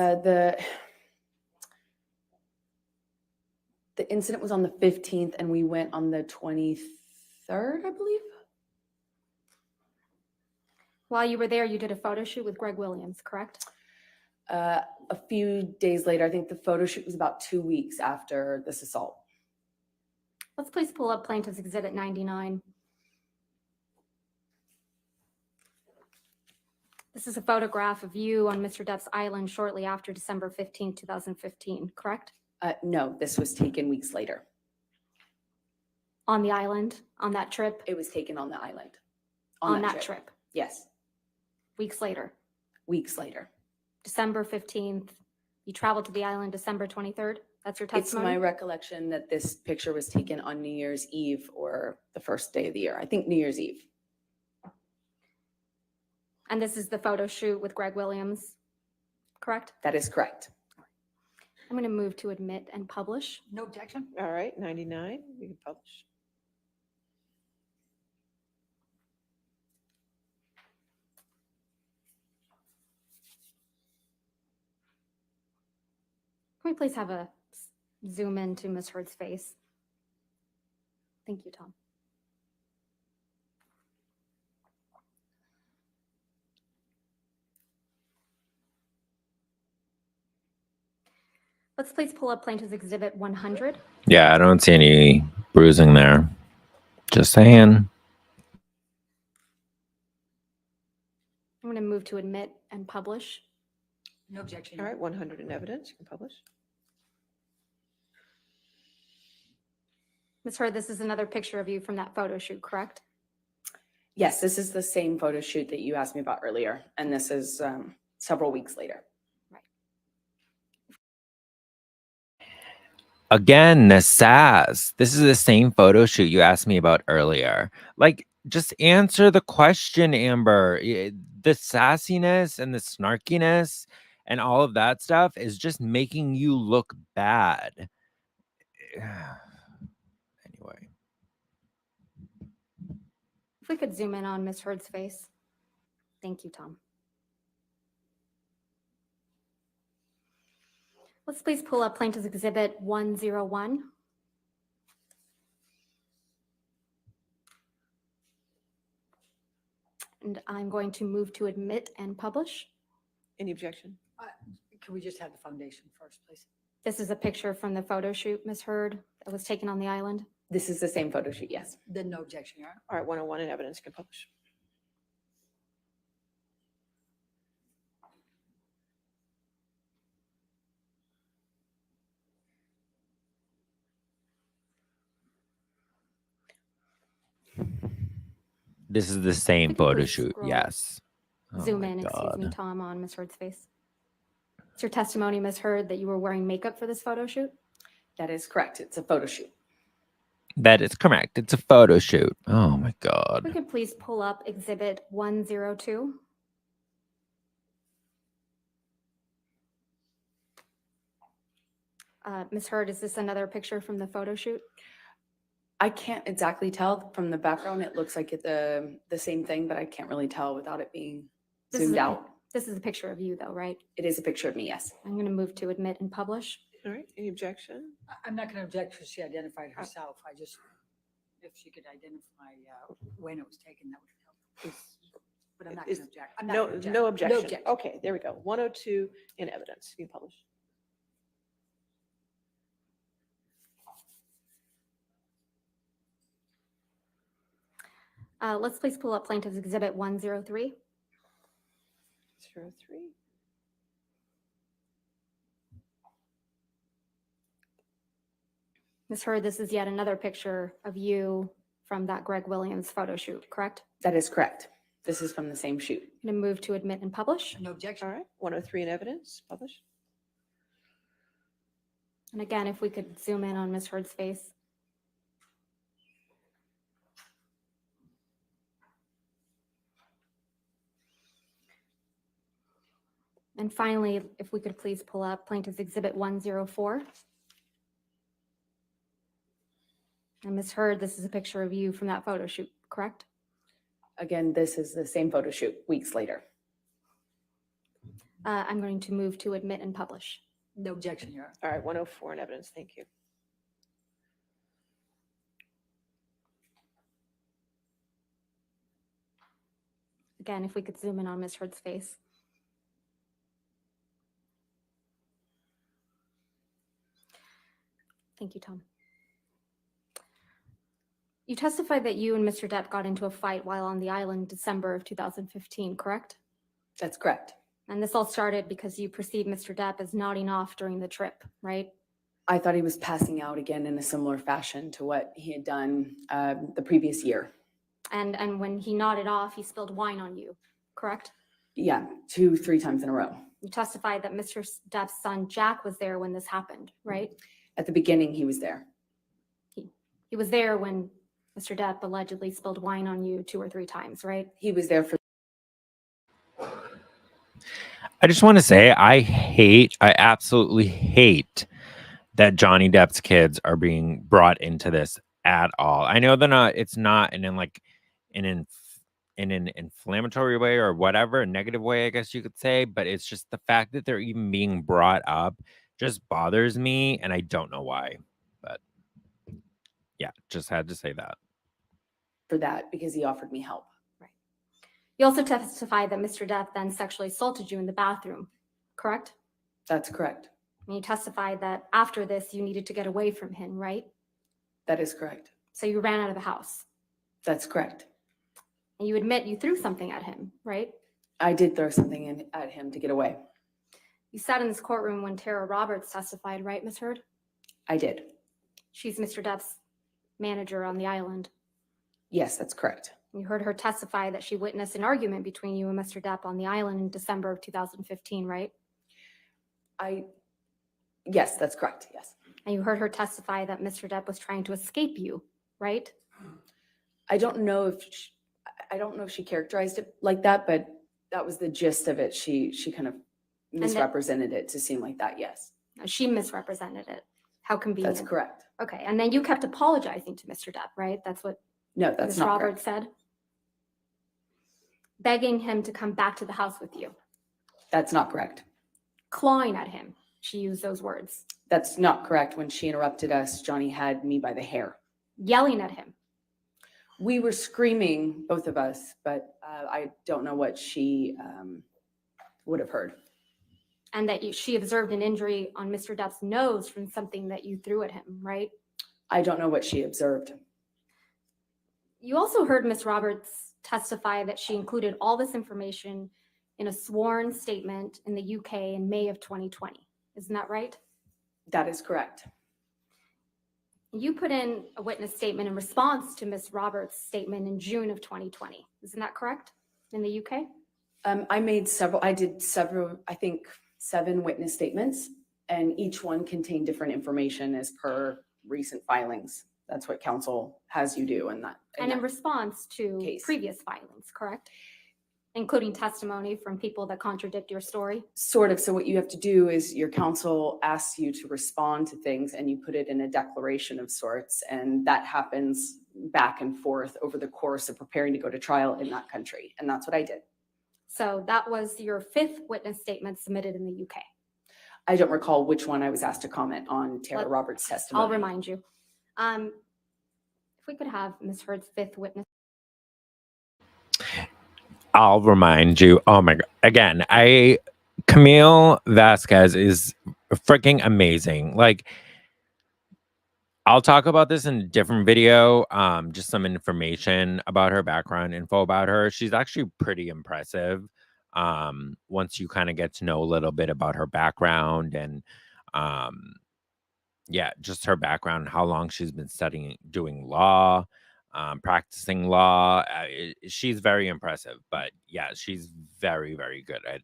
The incident was on the 15th and we went on the 23rd, I believe. While you were there, you did a photo shoot with Greg Williams, correct? A few days later, I think the photo shoot was about 2 weeks after this assault. Let's please pull up Plaintiff's Exhibit 99. This is a photograph of you on Mr. Depp's island shortly after December 15, 2015, correct? No, this was taken weeks later. On the island, on that trip, It was taken on the island. on that trip, Yes, weeks later, weeks later. December 15th. You traveled to the island December 23rd. That's your It's my testimony? recollection that this picture was taken on New Year's Eve or the first day of the year. I think New Year's Eve. And this is the photo shoot with Greg Williams, correct? That is correct. I'm going to move to admit and publish. No objection? All right, 99, we can publish. Can we please have a zoom in to Ms. Heard's face? Thank you, Tom. Let's please pull up Plaintiff's Exhibit 100. Yeah, I don't see any bruising there. Just saying. I'm going to move to admit and publish. No objection. All right, 100 in evidence, you can publish. Ms. Heard, this is another picture of you from that photo shoot, correct? Yes, this is the same photo shoot that you asked me about earlier, and this is several weeks later. Again, the sass. This is the same photo shoot you asked me about earlier. Like, just answer the question, Amber. The sassiness and the snarkiness and all of that stuff is just making you look bad. Anyway. If we could zoom in on Ms. Heard's face. Thank you, Tom. Let's please pull up Plaintiff's Exhibit 101. And I'm going to move to admit and publish. Any objection? Can we just have the foundation first, please? This is a picture from the photo shoot, Ms. Heard, that was taken on the island. This is the same photo shoot, yes. Then no objection, Your Honor. All right, 101 in evidence, you can publish. This is the same We can photo please shoot. scroll. Yes. Oh Zoom my in, excuse me, God. Tom, on Ms. Heard's face. It's your testimony, Ms. Heard, that you were wearing makeup for this photo shoot? That is correct. It's a photo shoot. That is correct. It's a photo shoot. Oh my We God. could please pull up Exhibit 102. Ms. Heard, is this another picture from the photo shoot? I can't exactly tell from the background. It looks like it's the same thing, but I can't really tell without it being This is zoomed a- out. This is a picture of you, though, right? It is a picture of me, yes. I'm going to move to admit and publish. All right, any objection? I'm not going to object because she identified herself. I just, if she could identify when it was taken, that would help. But I'm not going Is- to object. I'm not No, gonna object. no objection. objection. Okay, there we go. 102 in evidence, you can publish. Let's please pull up Plaintiff's Exhibit 103. 03. Ms. Heard, this is yet another picture of you from that Greg Williams photo shoot, correct? That is correct. This is from the same shoot. I'm going to move to admit and publish. No objection. All right, 103 in evidence, publish. And again, if we could zoom in on Ms. Heard's face. And finally, if we could please pull up Plaintiff's Exhibit 104. And Ms. Heard, this is a picture of you from that photo shoot, correct? Again, this is the same photo shoot weeks later. I'm going to move to admit and publish. No objection, Your Honor. All right, 104 in evidence, thank you. Again, if we could zoom in on Ms. Heard's face. Thank you, Tom. You testified that you and Mr. Depp got into a fight while on the island December of 2015, correct? That's correct. And this all started because you perceived Mr. Depp as nodding off during the trip, right? I thought he was passing out again in a similar fashion to what he had done the previous year. And when he nodded off, he spilled wine on you, correct? Yeah, 2-3 times in a row. You testified that Mr. Depp's son, Jack, was there when this happened, right? At the beginning, he was there. He was there when Mr. Depp allegedly spilled wine on you 2 or 3 times, right? He was there for. I just want to say I absolutely hate that Johnny Depp's kids are being brought into this at all. I know it's not in an inflammatory way or whatever, a negative way, I guess you could say, but it's just the fact that they're even being brought up just bothers me, and I don't know why. But yeah, just had to say that. For that, because he offered me help. You also testified that Mr. Depp then sexually assaulted you in the bathroom, correct? That's correct. And you testified that after this, you needed to get away from him, right? That is correct. So you ran out of the house. That's correct. And you admit you threw something at him, right? I did throw something at him to get away. You sat in this courtroom when Tara Roberts testified, right, Ms. Heard? I did. She's Mr. Depp's manager on the island. Yes, that's correct. You heard her testify that she witnessed an argument between you and Mr. Depp on the island in December of 2015, right? Yes, that's correct. Yes. And you heard her testify that Mr. Depp was trying to escape you, right? I don't know if she characterized it like that, but that was the gist of it. She kind of misrepresented it to seem like that. Yes. She misrepresented it. How convenient. That's correct. Okay. And then you kept apologizing to Mr. Depp, right? That's what No, that's Ms. not Roberts correct. said. Begging him to come back to the house with you. That's not correct. Clawing at him. She used those words. That's not correct. When she interrupted us, Johnny had me by the hair. Yelling at him. We were screaming, both of us, but I don't know what she would have heard. And that she observed an injury on Mr. Depp's nose from something that you threw at him, right? I don't know what she observed. You also heard Ms. Roberts testify that she included all this information in a sworn statement in the UK in May of 2020. Isn't that right? That is correct. You put in a witness statement in response to Ms. Roberts' statement in June of 2020. Isn't that correct? In the UK? I did several, I think 7 witness statements, and each one contained different information as per recent filings. That's what counsel has you do in that. And in response to case. Previous filings, correct? Including testimony from people that contradict your story? Sort of. So what you have to do is your counsel asks you to respond to things, and you put it in a declaration of sorts. And that happens back and forth over the course of preparing to go to trial in that country. And that's what I did. So that was your 5th witness statement submitted in the UK. I don't recall which one I was asked to comment on Tara Roberts' testimony. I'll remind you. If we could have Ms. Heard's 5th witness. I'll remind you. Oh my God. Again, Camille Vasquez is freaking amazing. Like, I'll talk about this in a different video. Just some information about her background, info about her. She's actually pretty impressive. Once you kind of get to know a little bit about her background and, yeah, just her background, how long she's been doing law, practicing law. She's very impressive, but yeah, she's very, very good at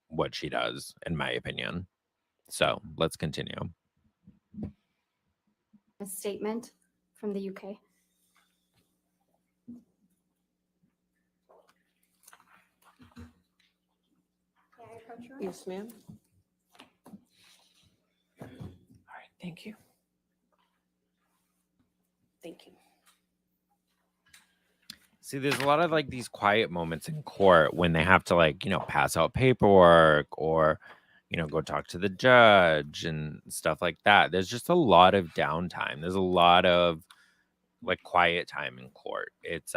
what she does, in my opinion. So let's continue. A statement from the UK. Yes, ma'am. All right, thank you. Thank you. See, there's a lot of like these quiet moments in court when they have to like, pass out paperwork or, go talk to the judge and stuff like that. There's just a lot of downtime. There's a lot of like quiet time in court. It's,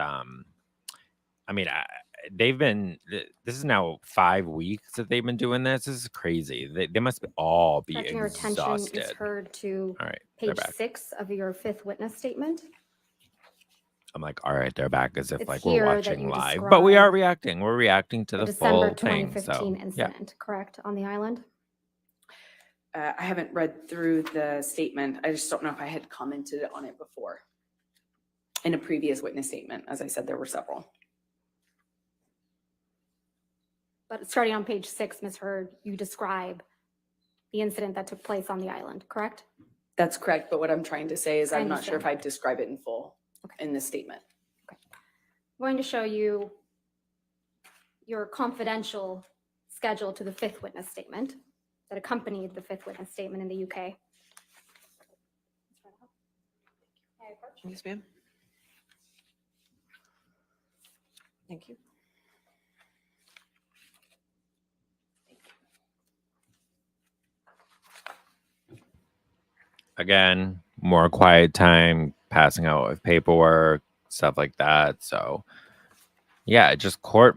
this is now 5 weeks that they've been doing this. This is crazy. They must all be Directing your attention exhausted. is heard to All right, they're page back. 6 of your 5th witness statement. I'm like, all right, they're back as if It's like here we're that watching you live, but we are describe reacting. We're reacting to The the December full thing. 2015 So yeah, incident, correct, on the island? I haven't read through the statement. I just don't know if I had commented on it before. In a previous witness statement, as I said, there were several. But starting on page 6, Ms. Heard, you describe the incident that took place on the island, correct? That's correct, but what I'm trying to say is I I'm not sure if understand. I describe it in full in this statement. I'm going to show you your confidential schedule to the 5th witness statement that accompanied the 5th witness statement in the UK. Yes, ma'am. Thank you. Again, more quiet time, passing out with paperwork, stuff like that. So, yeah, just court.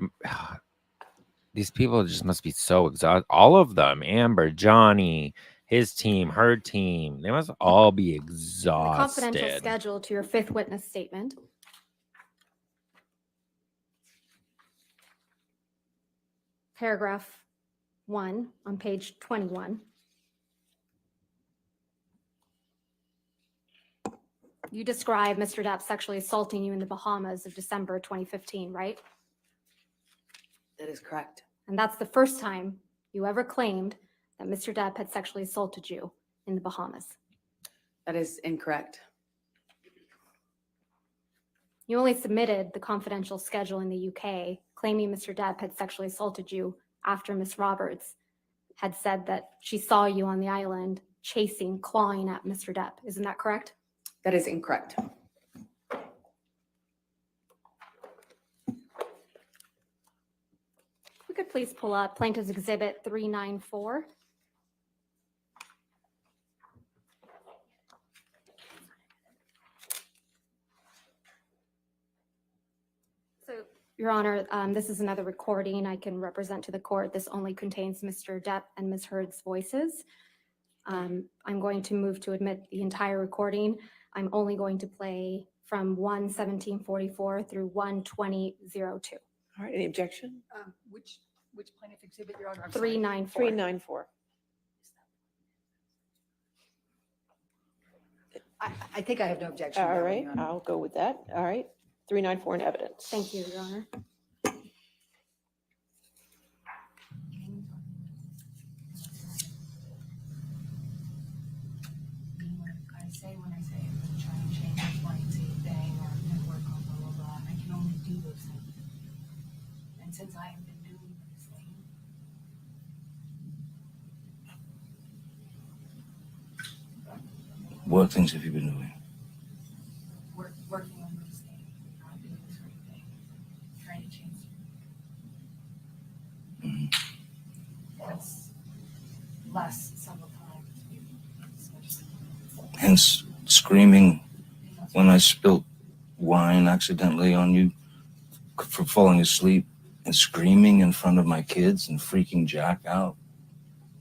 These people just must be so exhausted. All of them, Amber, Johnny, his team, her team, they must all be And the confidential exhausted. schedule to your 5th witness statement. Paragraph 1 on page 21. You describe Mr. Depp sexually assaulting you in the Bahamas of December 2015, right? That is correct. And that's the first time you ever claimed that Mr. Depp had sexually assaulted you in the Bahamas. That is incorrect. You only submitted the confidential schedule in the UK claiming Mr. Depp had sexually assaulted you after Miss Roberts had said that she saw you on the island chasing, clawing at Mr. Depp. Isn't that correct? That is incorrect. We could please pull up Plaintiff's Exhibit 394. So, Your Honor, this is another recording I can represent to the court. This only contains Mr. Depp and Ms. Heard's voices. I'm going to move to admit the entire recording. I'm only going to play from 1:17:44 through 1:20:02. All right, any objection? Which plaintiff exhibit, Your Honor? I'm sorry. 394. 394. I think I have no objection. to All that one, right, Your Honor. I'll go with that. All right, 394 in evidence. Thank you, Your Honor. I say when I say I'm going to try and change this one thing or network on blah, blah, blah, I can only do those things. And since I have been doing this thing, What things have you been doing? working on this thing, not doing this right thing, trying to change. That's last several times, especially. Hence, screaming when I spilt wine accidentally on you for falling asleep and screaming in front of my kids and freaking Jack out.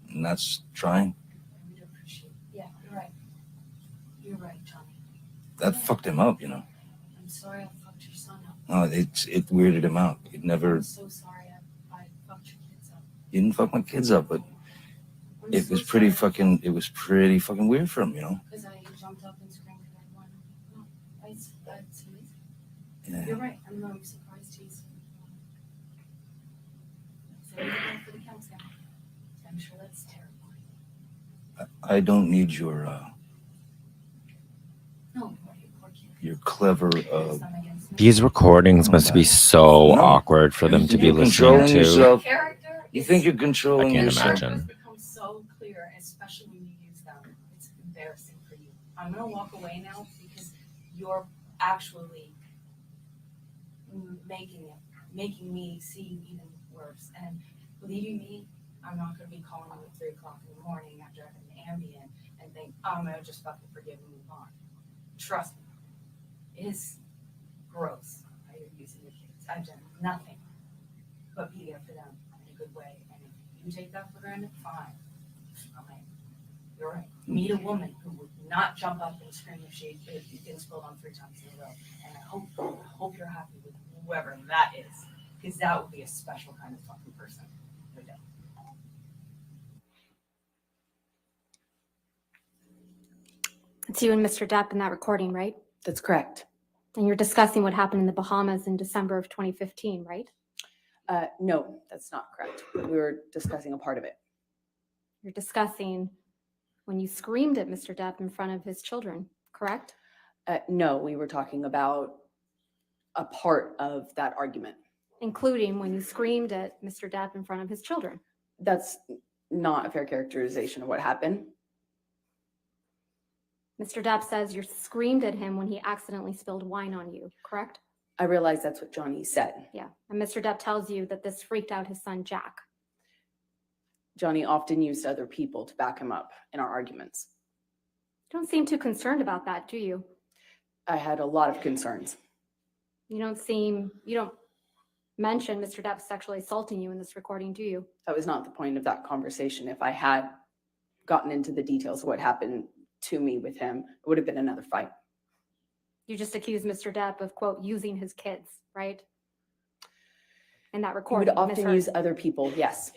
And that's trying. I would appreciate, yeah, you're right. You're right, Johnny. That fucked him up, you know. I'm sorry I fucked your son up. Oh, it weirded him out. It never, I'm so sorry I fucked your kids up. you didn't fuck my kids up, but I'm it so was pretty sorry. pretty fucking weird for him, you know. Because I jumped up and screamed because I wanted to know. That's amazing. Yeah. You're right. I'm surprised he's. So you're going for the counts now. I'm sure that's terrifying. I don't need your No, poor kid. your clever Son against me. These recordings must be so No. awkward for them to be You're listening controlling to. yourself. Character. You is- think you're controlling I can't yourself. imagine. Characters become so clear, especially when you use them. It's embarrassing for you. I'm gonna walk away now because you're actually making me seem even worse. And believing me, I'm not gonna be calling you at 3 o'clock in the morning after having an Ambien and think, oh, I'm gonna just fucking forgive and move on. Trust me, it's gross how you're using your kids. I've done nothing but be there for them in a good way. And if you take that for granted, fine. Okay. You're right. Meet a woman who would not jump up and scream if you've been spilled on 3 times in a row. And I hope you're happy with whoever that is, because that would be a special kind of fucking person. No doubt. It's you and Mr. Depp in that recording, right? That's correct. And you're discussing what happened in the Bahamas in December of 2015, right? No, that's not correct. We were discussing a part of it. You're discussing when you screamed at Mr. Depp in front of his children, correct? No, we were talking about a part of that argument. Including when you screamed at Mr. Depp in front of his children. That's not a fair characterization of what happened. Mr. Depp says you screamed at him when he accidentally spilled wine on you, correct? I realize that's what Johnny said. Yeah. And Mr. Depp tells you that this freaked out his son, Jack. Johnny often used other people to back him up in our arguments. You don't seem too concerned about that, do you? I had a lot of concerns. You don't mention Mr. Depp sexually assaulting you in this recording, do you? That was not the point of that conversation. If I had gotten into the details of what happened to me with him, it would have been another fight. You just accused Mr. Depp of, quote, using his kids, right? In that He recording. would often misheard. use other people, yes.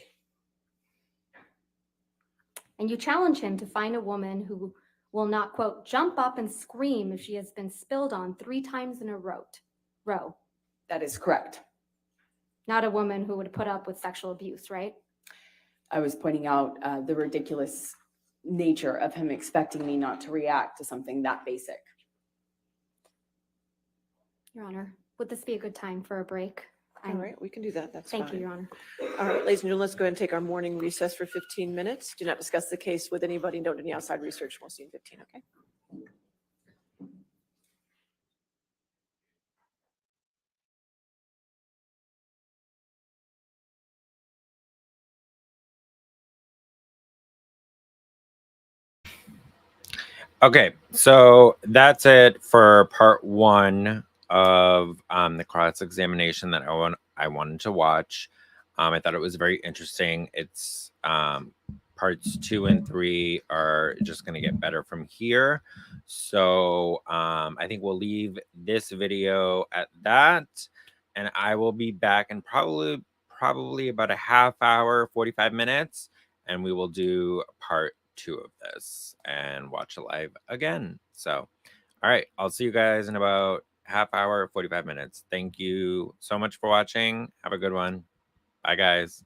And you challenge him to find a woman who will not, quote, jump up and scream if she has been spilled on 3 times in a row. That is correct. Not a woman who would put up with sexual abuse, right? I was pointing out the ridiculous nature of him expecting me not to react to something that basic. Your Honor, would this be a good time for a break? All right, we can do that. That's fine. Thank you, Your Honor. All right, ladies and gentlemen, let's go ahead and take our morning recess for 15 minutes. Do not discuss the case with anybody. Don't do any outside research. We'll see you in 15, okay? Okay, so that's it for part 1 of the cross examination that I wanted to watch. I thought it was very interesting. It's parts 2 and 3 are just going to get better from here. So I think we'll leave this video at that, and I will be back in probably about a half hour, 45 minutes, and we will do part 2 of this and watch it live again. So, all right, I'll see you guys in about half hour, 45 minutes. Thank you so much for watching. Have a good one. Bye, guys.